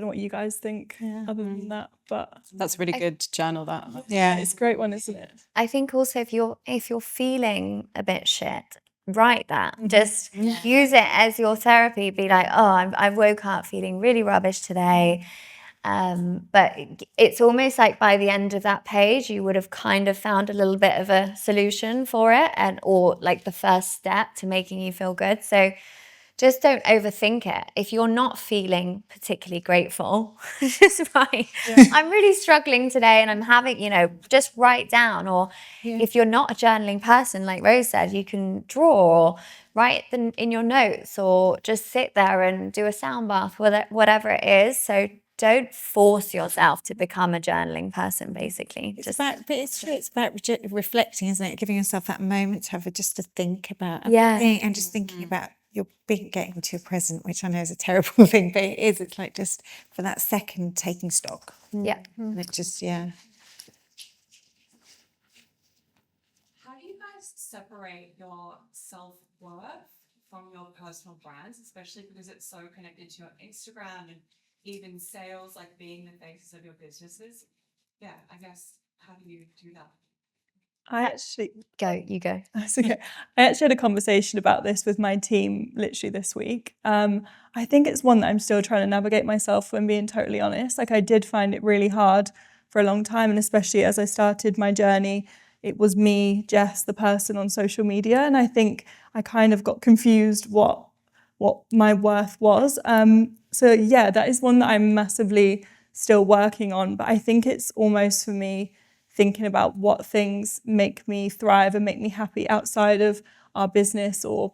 know what you guys think other than that, but That's a really good journal, that. Yeah. it's a great one, isn't it? I think also if you're feeling a bit shit, write that. Just use it as your therapy. Be like, oh, I woke up feeling really rubbish today. But it's almost like by the end of that page, you would have kind of found a little bit of a solution for it, or like the first step to making you feel good. So just don't overthink it. If you're not feeling particularly grateful, just write, I'm really struggling today and I'm having, just write down. Or if you're not a journaling person, like Rose said, you can draw or write them in your notes, or just sit there and do a sound bath, whatever it is. So don't force yourself to become a journaling person, basically. But it's true. It's about reflecting, isn't it? Giving yourself that moment to have just to think about, and just thinking about getting to your present, which I know is a terrible thing, but it is. It's like just for that second taking stock. Yeah. And it just, How do you guys separate your self-worth from your personal brands, especially because it's so connected to your Instagram and even sales, like being the faces of your businesses? Yeah, I guess, how do you do that? You go. That's okay. I actually had a conversation about this with my team literally this week. I think it's one that I'm still trying to navigate myself, when being totally honest. Like, I did find it really hard for a long time, and especially as I started my journey, it was me, Jess, the person on social media, and I think I kind of got confused what my worth was. So yeah, that is one that I'm massively still working on, but I think it's almost for me thinking about what things make me thrive and make me happy outside of our business or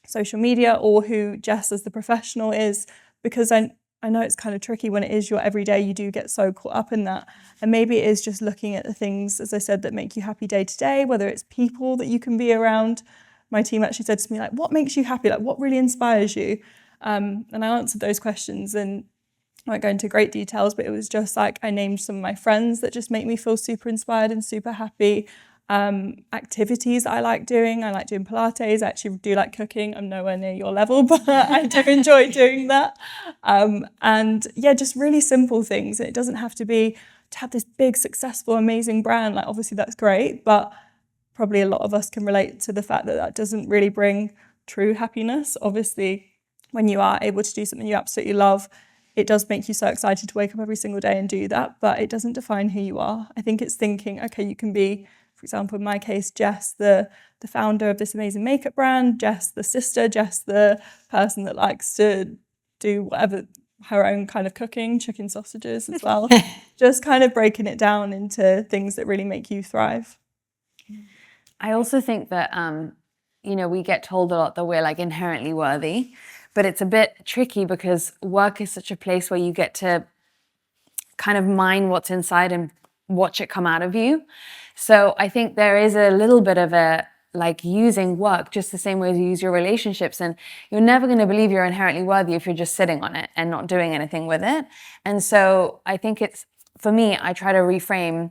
social media, or who Jess as the professional is, because I know it's kind of tricky when it is your everyday. You do get so caught up in that, and maybe it is just looking at the things, as I said, that make you happy day to day, whether it's people that you can be around. My team actually said to me, like, what makes you happy? Like, what really inspires you? And I answered those questions, and I won't go into great details, but it was just like I named some of my friends that just make me feel super inspired and super happy. Activities I like doing Pilates. I actually do like cooking. I'm nowhere near your level, but I do enjoy doing that. And yeah, just really simple things. It doesn't have to be to have this big, successful, amazing brand. Like, obviously that's great, but probably a lot of us can relate to the fact that that doesn't really bring true happiness. Obviously, when you are able to do something you absolutely love, it does make you so excited to wake up every single day and do that, but it doesn't define who you are. I think it's thinking, okay, you can be, for example, in my case, Jess, the founder of this amazing makeup brand, Jess, the sister, Jess, the person that likes to do whatever, her own kind of cooking, chicken sausages as well. Just kind of breaking it down into things that really make you thrive. I also think that, we get told a lot that we're like inherently worthy, but it's a bit tricky because work is such a place where you get to kind of mine what's inside and watch it come out of you. So I think there is a little bit of a like using work just the same way as you use your relationships, and you're never going to believe you're inherently worthy if you're just sitting on it and not doing anything with it. And so I think it's, for me, I try to reframe,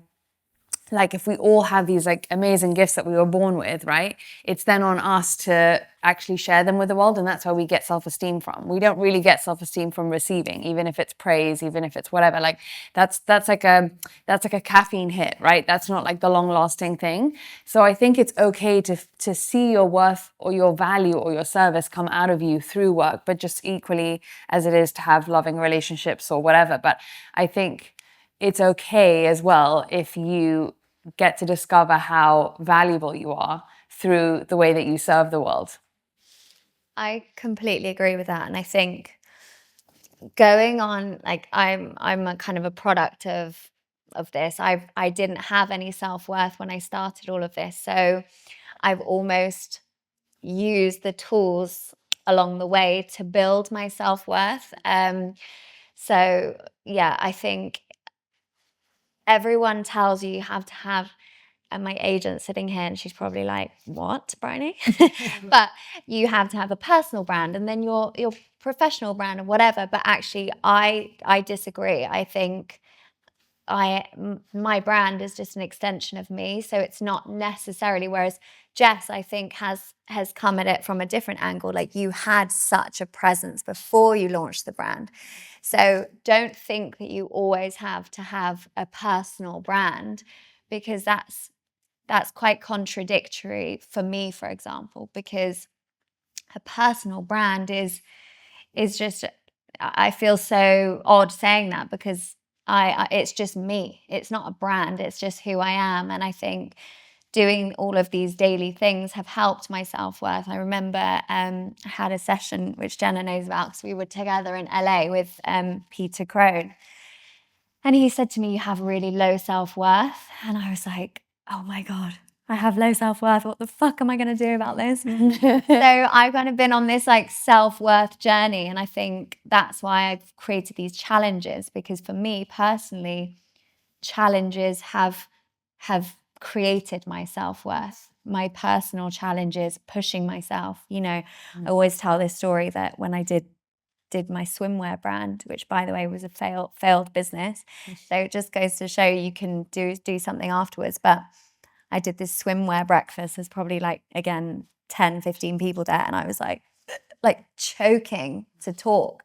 like if we all have these like amazing gifts that we were born with, right? It's then on us to actually share them with the world, and that's where we get self-esteem from. We don't really get self-esteem from receiving, even if it's praise, even if it's whatever. Like that's like a caffeine hit, right? That's not like the long-lasting thing. So I think it's okay to see your worth or your value or your service come out of you through work, but just equally as it is to have loving relationships or whatever. But I think it's okay as well if you get to discover how valuable you are through the way that you serve the world. I completely agree with that. And I think going on, like I'm a kind of a product of this. I didn't have any self-worth when I started all of this. So I've almost used the tools along the way to build my self-worth. So yeah, I think everyone tells you have to have, and my agent's sitting here and she's probably like, what, Bryony? But you have to have a personal brand and then your professional brand and whatever. But actually, I disagree. I think my brand is just an extension of me. So it's not necessarily, whereas Jess, I think, has come at it from a different angle. Like you had such a presence before you launched the brand. So don't think that you always have to have a personal brand, because that's quite contradictory for me, for example, because a personal brand is just, I feel so odd saying that, because it's just me. It's not a brand. It's just who I am. And I think doing all of these daily things have helped my self-worth. I remember I had a session, which Jenna knows about, because we were together in LA with Peter Crone. And he said to me, you have really low self-worth. And I was like, oh my God, I have low self-worth. What the fuck am I going to do about this? So I've kind of been on this like self-worth journey. And I think that's why I've created these challenges, because for me personally, challenges have created my self-worth. My personal challenges, pushing myself. You know, I always tell this story that when I did my swimwear brand, which by the way was a failed business. So it just goes to show you can do something afterwards. But I did this swimwear breakfast. There's probably like, again, 10, 15 people there. And I was like choking to talk.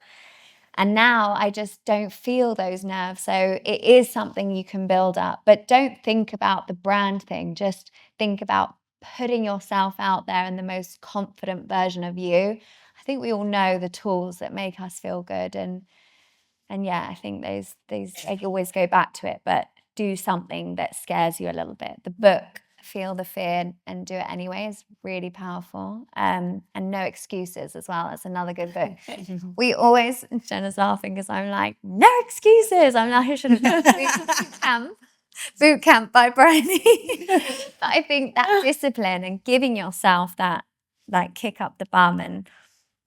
And now I just don't feel those nerves. So it is something you can build up, but don't think about the brand thing. Just think about putting yourself out there in the most confident version of you. I think we all know the tools that make us feel good. And yeah, I think those I always go back to it, but do something that scares you a little bit. The book, Feel the Fear and Do It Anyway, is really powerful. And No Excuses as well. That's another good book. We always, Jenna's laughing because I'm like, no excuses. I'm like, I should have done boot camp by Bryony. But I think that discipline and giving yourself that like kick up the bum, and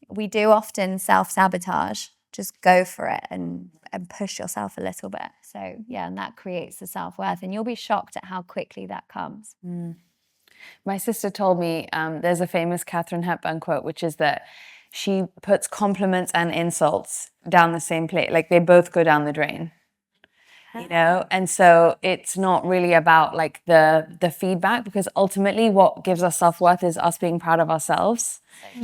we do often self-sabotage. Just go for it and push yourself a little bit. So yeah, and that creates the self-worth, and you'll be shocked at how quickly that comes. My sister told me there's a famous Katharine Hepburn quote, which is that she puts compliments and insults down the same plate. Like they both go down the drain, you know? And so it's not really about like the feedback, because ultimately what gives us self-worth is us being proud of ourselves.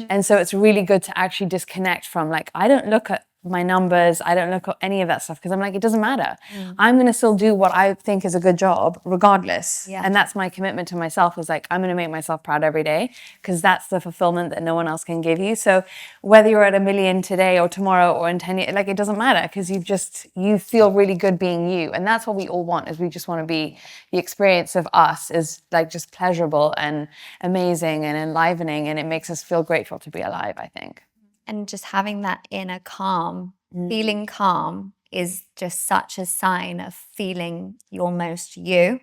And so it's really good to actually disconnect from like, I don't look at my numbers, I don't look at any of that stuff, because I'm like, it doesn't matter. I'm going to still do what I think is a good job regardless. Yeah. And that's my commitment to myself, is like, I'm going to make myself proud every day, because that's the fulfillment that no one else can give you. So whether you're at 1 million today or tomorrow or in 10 years, like it doesn't matter, because you feel really good being you. And that's what we all want, is we just want to be, the experience of us is like just pleasurable and amazing and enlivening, and it makes us feel grateful to be alive, I think. And just having that inner calm, feeling calm is just such a sign of feeling your most you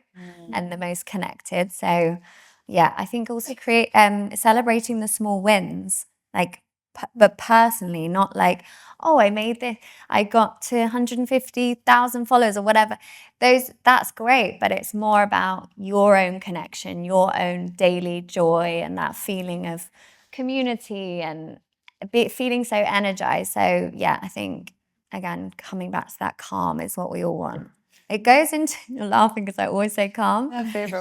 and the most connected. So yeah, I think also celebrating the small wins, like but personally, not like, oh, I made this, I got to 150,000 followers or whatever. That's great, but it's more about your own connection, your own daily joy, and that feeling of community and feeling so energized. So yeah, I think again, coming back to that calm is what we all want. It goes into, you're laughing because I always say calm.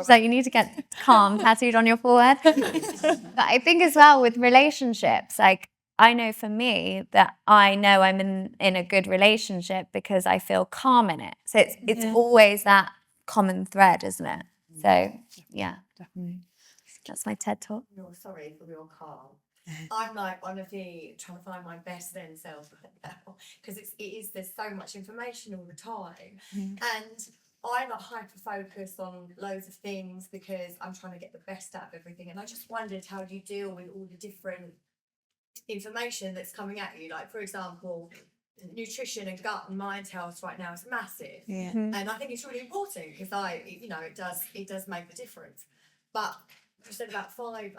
So you need to get calm tattooed on your forehead. But I think as well with relationships, like I know for me that I know I'm in a good relationship because I feel calm in it. So it's always that common thread, isn't it? So yeah, Definitely. that's my TED talk. You're sorry for your calm. I'm like one of the trying to find my best then self right now because there's so much information all the time, and I'm a hyper focused on loads of things because I'm trying to get the best out of everything. And I just wondered, how do you deal with all the different information that's coming at you? Like, for example, nutrition and gut and mind health right now is massive, and I think it's really important because it does make a difference. But you said about fibre.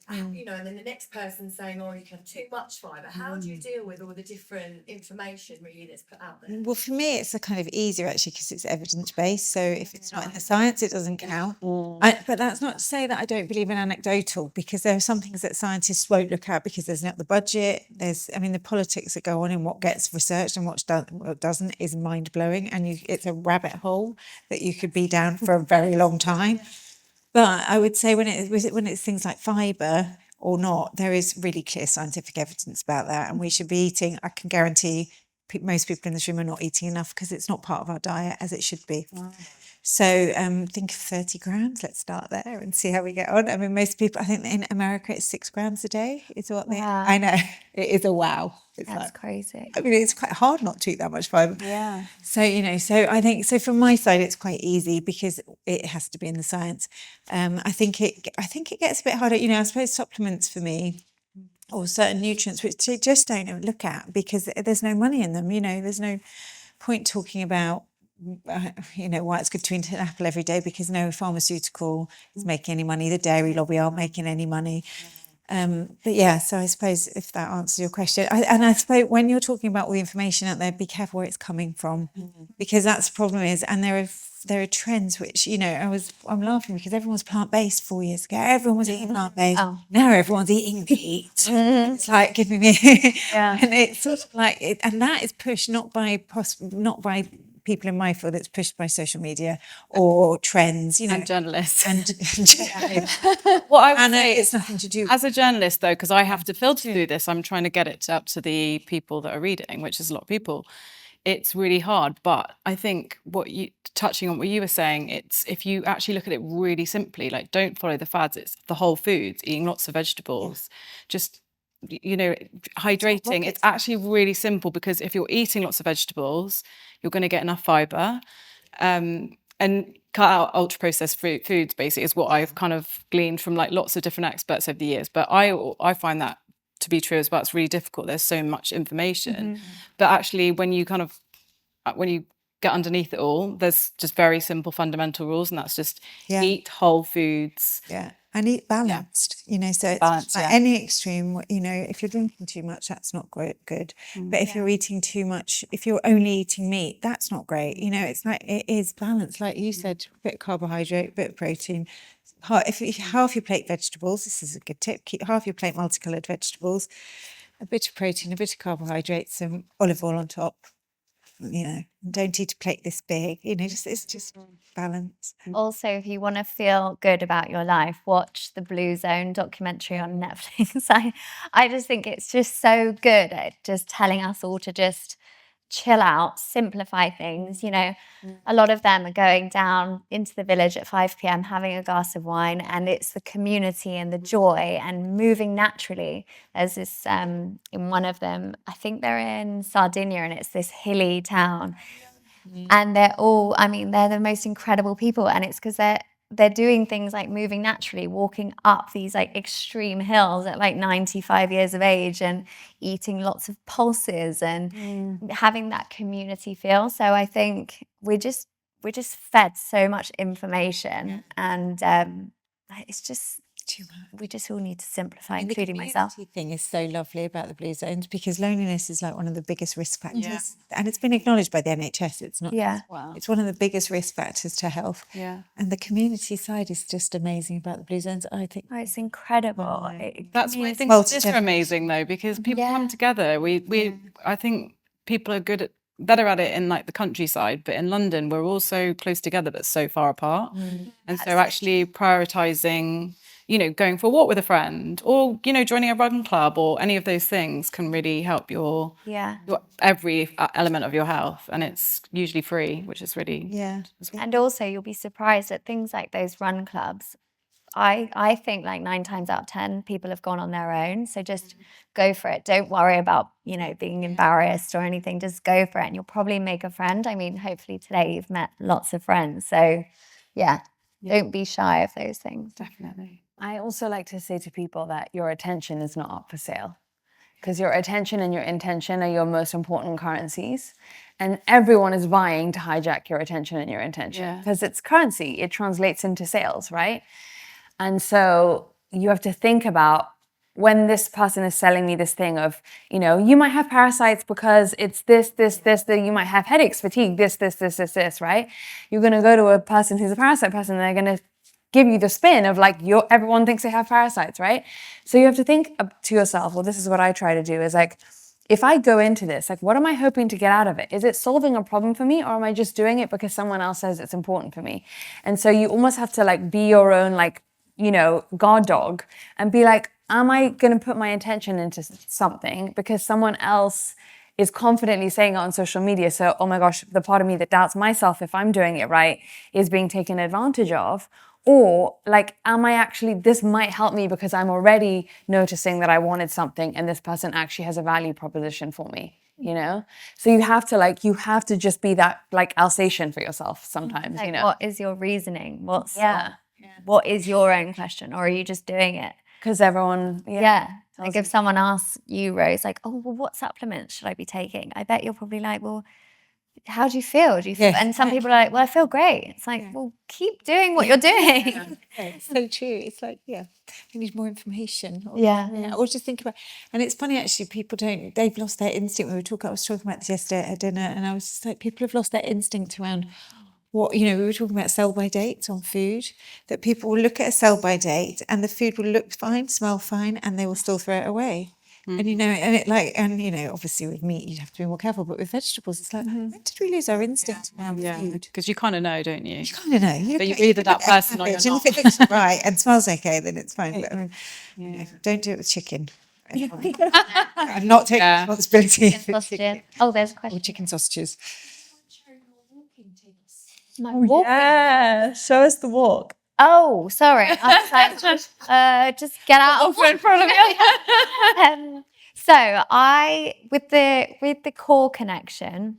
And then the next person saying, oh, you can have too much fibre. How do you deal with all the different information really that's put out there? Well, for me, it's a kind of easier actually because it's evidence-based. So if it's not in the science, it doesn't count. But that's not to say that I don't believe in anecdotal, because there are some things that scientists won't look at because there's not the budget. The politics that go on in what gets researched and what doesn't is mind-blowing. And it's a rabbit hole that you could be down for a very long time. But I would say when it's things like fibre or not, there is really clear scientific evidence about that. And we should be eating, I can guarantee most people in this room are not eating enough because it's not part of our diet as it should be. Wow. So think of 30 grams. Let's start there and see how we get on. I mean, most people, I think in America, it's 6 grams a day is what they. Wow. I know, it is a wow. That's crazy. I mean, it's quite hard not to eat that much fibre. Yeah. So, so I think, so from my side, it's quite easy because it has to be in the science. I think it gets a bit harder. I suppose supplements for me, or certain nutrients, which they just don't look at because there's no money in them. There's no point talking about, why it's good to eat an apple every day because no pharmaceutical is making any money. The dairy lobby aren't making any money. But yeah, so I suppose if that answers your question, I suppose when you're talking about all the information out there, be careful where it's coming from, because that's the problem is, and there are trends which, I'm laughing because everyone was plant-based 4 years ago. Everyone was eating plant-based. Oh. Now everyone's eating meat. It's like giving me, and it's sort of like, and that is pushed not by people in my field, it's pushed by social media or trends, And journalists. and What I would and say it's nothing to do. as a journalist, though, because I have to filter through this, I'm trying to get it up to the people that are reading, which is a lot of people. It's really hard. But I think touching on what you were saying, it's if you actually look at it really simply, like don't follow the fads, it's the whole foods, eating lots of vegetables, just hydrating. It's actually really simple because if you're eating lots of vegetables, you're going to get enough fibre, and cut out ultra processed foods basically is what I've kind of gleaned from like lots of different experts over the years. But I find that to be true as well. It's really difficult. There's so much information, but actually when you get underneath it all, there's just very simple fundamental rules, and that's just eat whole foods. Yeah. And eat balanced, so it's Balanced, like yeah. any extreme, if you're drinking too much, that's not good. But if you're eating too much, if you're only eating meat, that's not great. It's like, it is balanced. Like you said, a bit of carbohydrate, a bit of protein. Half your plate vegetables, this is a good tip, keep half your plate multicoloured vegetables, a bit of protein, a bit of carbohydrates, some olive oil on top. Don't eat a plate this big, it's just balance. Also, if you want to feel good about your life, watch the Blue Zone documentary on Netflix. I just think it's just so good at just telling us all to just chill out, simplify things. A lot of them are going down into the village at 5 p.m, having a glass of wine, and it's the community and the joy and moving naturally. There's this, in one of them, I think they're in Sardinia, and it's this hilly town. And they're all, they're the most incredible people. And it's because they're doing things like moving naturally, walking up these like extreme hills at like 95 years of age and eating lots of pulses and having that community feel. So I think we're just fed so much information, and it's just Too much. We just all need to simplify, And the including myself. community thing is so lovely about the blue zones because loneliness is like one of the biggest risk factors, and it's been acknowledged by the NHS. It's not. Yeah. Wow. It's one of the biggest risk factors to health. Yeah. And the community side is just amazing about the blue zones. I think. Oh, it's incredible. That's why I think Multi- it's amazing though, because people Yeah. come together. I think people are better at it in like the countryside, but in London we're all so close together but so far apart. And so actually prioritizing, going for a walk with a friend or, joining a run club or any of those things can really help your every element of your health. And it's usually free, which is really And also you'll be surprised at things like those run clubs. I think like 9 times out of 10 people have gone on their own. So just go for it. Don't worry about, being embarrassed or anything. Just go for it and you'll probably make a friend. I mean, hopefully today you've met lots of friends. So don't be shy of those things. definitely. I also like to say to people that your attention is not up for sale, because your attention and your intention are your most important currencies. And everyone is vying to hijack your attention and your intention because it's currency. It translates into sales, right? And so you have to think about when this person is selling me this thing of, you might have parasites because it's this, you might have headaches, fatigue, this, right? You're going to go to a person who's a parasite person and they're going to give you the spin of like, everyone thinks they have parasites, right? So you have to think to yourself, well, this is what I try to do is like, if I go into this, like, what am I hoping to get out of it? Is it solving a problem for me or am I just doing it because someone else says it's important for me? And so you almost have to like be your own, like, guard dog and be like, am I going to put my attention into something because someone else is confidently saying it on social media? So, oh my gosh, the part of me that doubts myself if I'm doing it right is being taken advantage of. Or like, am I actually, this might help me because I'm already noticing that I wanted something and this person actually has a value proposition for me, So you have to just be that like Alsatian for yourself sometimes, Like, what is your reasoning? What is your own question? Or are you just doing it? Because everyone, Like if someone asks you, Rose, like, oh, well, what supplements should I be taking? I bet you're probably like, well, how do you feel? Do you feel? And some people are like, well, I feel great. It's like, well, keep doing what you're doing. It's so true. It's like, we need more information. Or just think about, and it's funny actually, they've lost their instinct. I was talking about this yesterday at dinner and I was just like, people have lost their instinct around what, we were talking about sell by dates on food, that people will look at a sell by date and the food will look fine, smell fine, and they will still throw it away. And obviously with meat you'd have to be more careful, but with vegetables it's like, when did we lose our instinct around food? Because you kind of know, don't you? You kind of know. But you're either that person or you're And not. if it looks right and smells okay, then it's fine. But don't do it with chicken. I'm not taking responsibility for chicken. Oh, there's a Or question. chicken sausages. My walk. Yeah, show us the walk. Oh, sorry. I was like, just get out of in front of me. So with the core connection,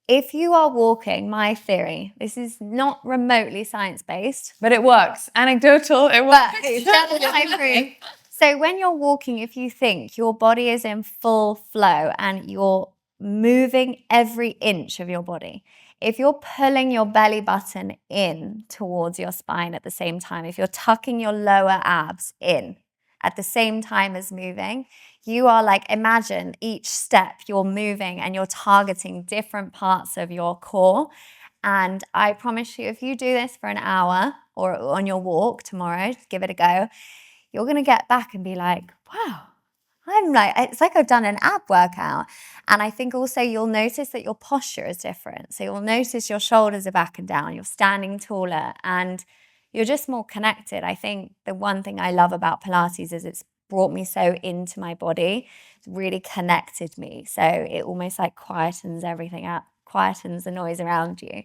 if you are walking, my theory, this is not remotely science-based, but it works. Anecdotal, it works. that's my proof. So when you're walking, if you think your body is in full flow and you're moving every inch of your body, if you're pulling your belly button in towards your spine at the same time, if you're tucking your lower abs in at the same time as moving, you are like, imagine each step you're moving and you're targeting different parts of your core. And I promise you, if you do this for an hour or on your walk tomorrow, just give it a go, you're going to get back and be like, wow. It's like I've done an ab workout. And I think also you'll notice that your posture is different. So you'll notice your shoulders are back and down, you're standing taller, and you're just more connected. I think the one thing I love about Pilates is it's brought me so into my body. It's really connected me. So it almost like quietens everything out, quietens the noise around you.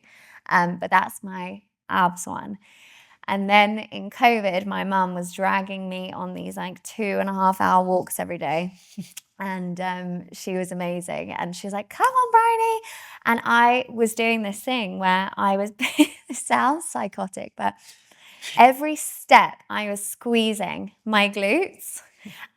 But that's my abs one. And then in COVID, my mum was dragging me on these like 2.5-hour walks every day. And she was amazing. And she was like, come on, Bryony. And I was doing this thing where I was, it sounds psychotic, but every step I was squeezing my glutes.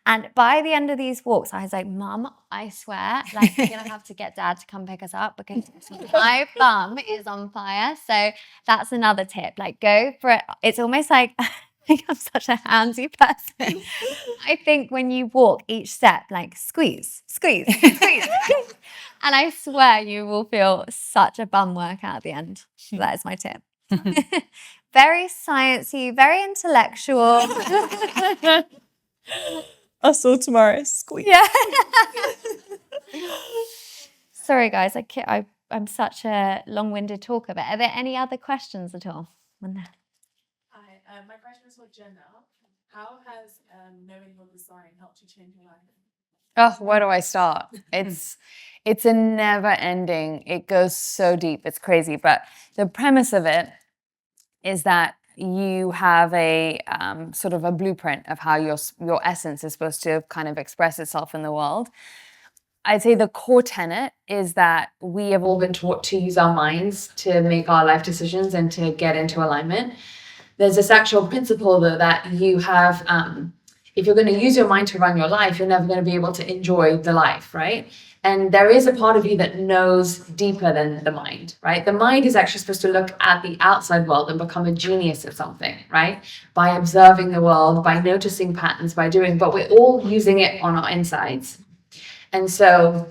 And by the end of these walks, I was like, Mum, I swear, like, we're going to have to get Dad to come pick us up because my bum is on fire. So that's another tip. Like, go for it. It's almost like think I'm such a handsy person. I think when you walk each step, like squeeze, squeeze, squeeze. And I swear you will feel such a bum workout at the end. So that is my tip. Very sciencey, very intellectual. Us all tomorrow. Squeak. Yeah. Sorry, guys. I'm such a long-winded talker. But are there any other questions at all? Hi, my question is for Jenna. How has knowing your design helped you change your life? Oh, where do I start? It's a never ending. It goes so deep. It's crazy. But the premise of it is that you have a sort of a blueprint of how your essence is supposed to kind of express itself in the world. I'd say the core tenet is that we have all been taught to use our minds to make our life decisions and to get into alignment. There's this actual principle, though, that you have, if you're going to use your mind to run your life, you're never going to be able to enjoy the life, right? And there is a part of you that knows deeper than the mind, right? The mind is actually supposed to look at the outside world and become a genius at something, right? By observing the world, by noticing patterns, by doing, but we're all using it on our insides. And so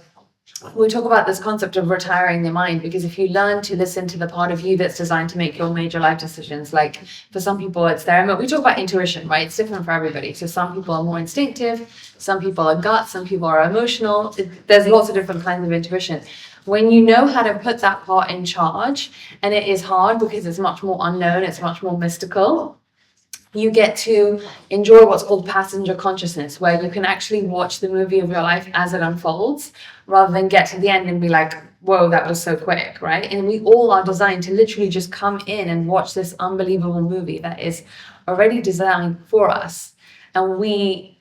we talk about this concept of retiring the mind, because if you learn to listen to the part of you that's designed to make your major life decisions, like for some people it's there, we talk about intuition, right? It's different for everybody. So some people are more instinctive, some people are gut, some people are emotional. There's lots of different kinds of intuition. When you know how to put that part in charge, and it is hard because it's much more unknown, it's much more mystical, you get to enjoy what's called passenger consciousness, where you can actually watch the movie of your life as it unfolds, rather than get to the end and be like, whoa, that was so quick, right? And we all are designed to literally just come in and watch this unbelievable movie that is already designed for us. And we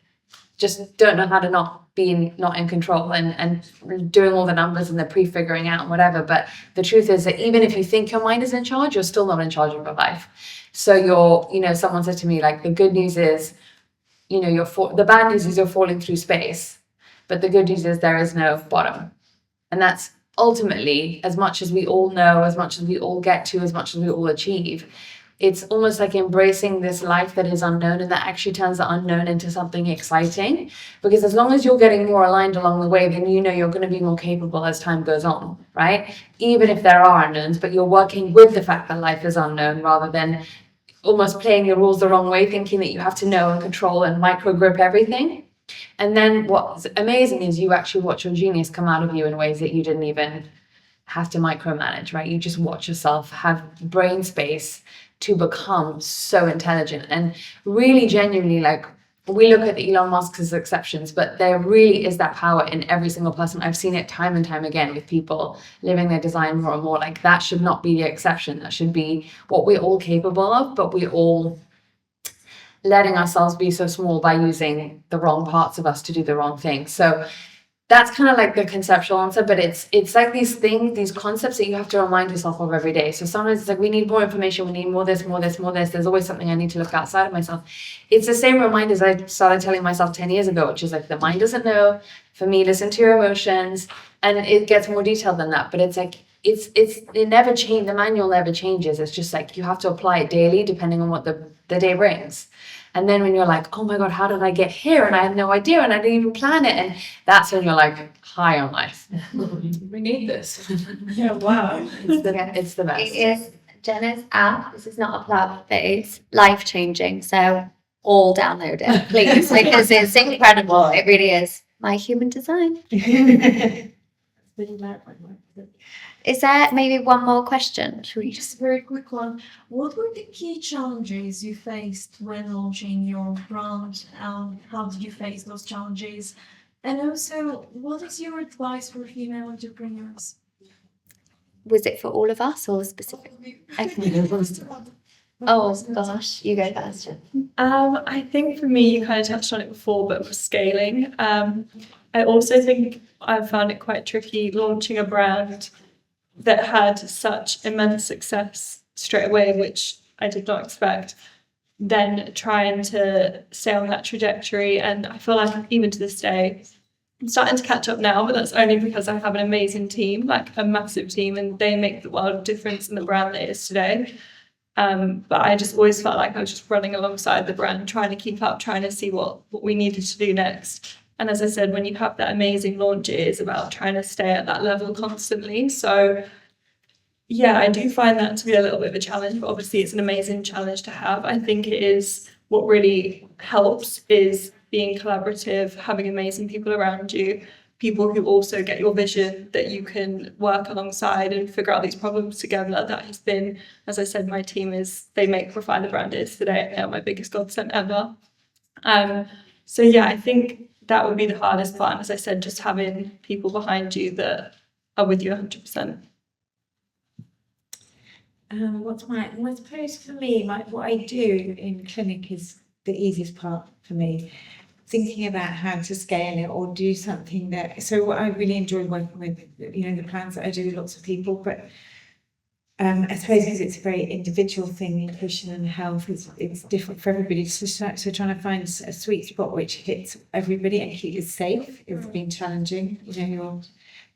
just don't know how to not in control and doing all the numbers and the pre-figuring out and whatever. But the truth is that even if you think your mind is in charge, you're still not in charge of your life. So someone said to me, like, the good news is, the bad news is you're falling through space, but the good news is there is no bottom. And that's ultimately, as much as we all know, as much as we all get to, as much as we all achieve, it's almost like embracing this life that is unknown, and that actually turns the unknown into something exciting. Because as long as you're getting more aligned along the way, then you're going to be more capable as time goes on, right? Even if there are unknowns, but you're working with the fact that life is unknown, rather than almost playing your rules the wrong way, thinking that you have to know and control and micro grip everything. And then what's amazing is you actually watch your genius come out of you in ways that you didn't even have to micromanage, right? You just watch yourself have brain space to become so intelligent. And really genuinely, like, we look at the Elon Musk as exceptions, but there really is that power in every single person. I've seen it time and time again with people living their design more and more. Like, that should not be the exception. That should be what we're all capable of, but we're all letting ourselves be so small by using the wrong parts of us to do the wrong thing. So that's kind of like the conceptual answer, but it's like these concepts that you have to remind yourself of every day. So sometimes it's like, we need more information, we need more this. There's always something I need to look outside of myself. It's the same reminders I started telling myself 10 years ago, which is like, the mind doesn't know. For me, listen to your emotions. And it gets more detailed than that. But it's like, it never changes. The manual never changes. It's just like, you have to apply it daily depending on what the day brings. And then when you're like, oh my God, how did I get here? And I had no idea, and I didn't even plan it. And that's when you're like high on life. We need this. Yeah, wow. It's the best. It is Jenna's app. This is not a plug, but it's life-changing. So all download it, please, because it's incredible. It really is. My human design. Is there maybe one more question? Should we Just a very quick one. What were the key challenges you faced when launching your brand? How did you face those challenges? And also, what is your advice for female entrepreneurs? Was it for all of us or specifically? Oh gosh, you go first. I think for me, you kind of touched on it before, but for scaling, I also think I found it quite tricky launching a brand that had such immense success straight away, which I did not expect. Then trying to stay on that trajectory, and I feel like even to this day, I'm starting to catch up now, but that's only because I have an amazing team, like a massive team, and they make the world of difference in the brand that it is today. But I just always felt like I was just running alongside the brand, trying to keep up, trying to see what we needed to do next. And as I said, when you have that amazing launch, it is about trying to stay at that level constantly. So yeah, I do find that to be a little bit of a challenge, but obviously it's an amazing challenge to have. I think it is what really helps is being collaborative, having amazing people around you, people who also get your vision that you can work alongside and figure out these problems together. That has been, as I said, my team they make Refine the Brand is today. They are my biggest godsend ever. So yeah, I think that would be the hardest part. And as I said, just having people behind you that are with you 100%. I suppose for me, what I do in clinic is the easiest part for me. Thinking about how to scale it or do something so what I really enjoy working with, the plans that I do with lots of people, but I suppose because it's a very individual thing, nutrition and health it's different for everybody. So trying to find a sweet spot which hits everybody and keep it safe has been challenging,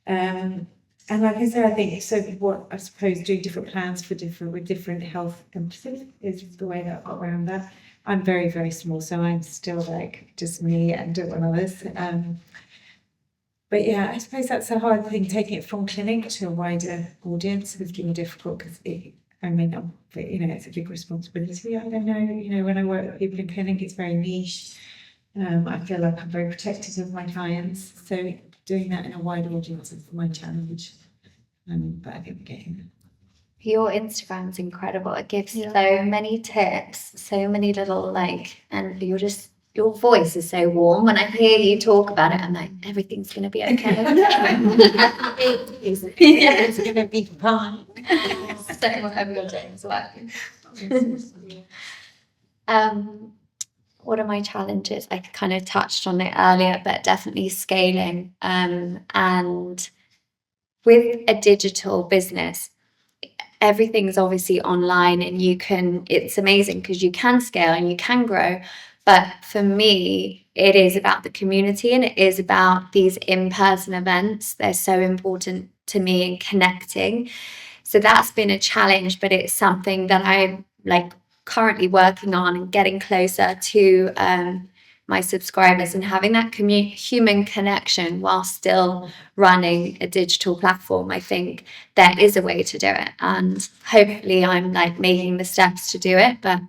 and like I said, I think so. What I suppose doing different plans with different health emphasis is the way that I got around that. I'm very, very small, so I'm still like just me and one others. But yeah, I suppose that's a hard thing. Taking it from clinic to a wider audience has been difficult because it's a big responsibility. I don't know. When I work with people in clinic, it's very niche. I feel like I'm very protective of my clients, so doing that in a wide audience is my challenge. But I think we're getting there. Your Instagram's incredible. It gives so many tips, so many little and your voice is so warm. When I hear you talk about it, I'm like, everything's gonna be okay. It's gonna be fine. So whatever you're doing is working. What are my challenges? I kind of touched on it earlier, but definitely scaling. And with a digital business, everything's obviously online and it's amazing because you can scale and you can grow. But for me, it is about the community and it is about these in-person events. They're so important to me in connecting. So that's been a challenge, but it's something that I'm currently working on and getting closer to my subscribers and having that human connection while still running a digital platform. I think there is a way to do it, and hopefully I'm making the steps to do it. But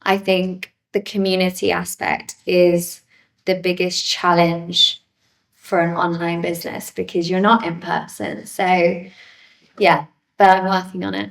I think the community aspect is the biggest challenge for an online business because you're not in person. So yeah, but I'm working on it.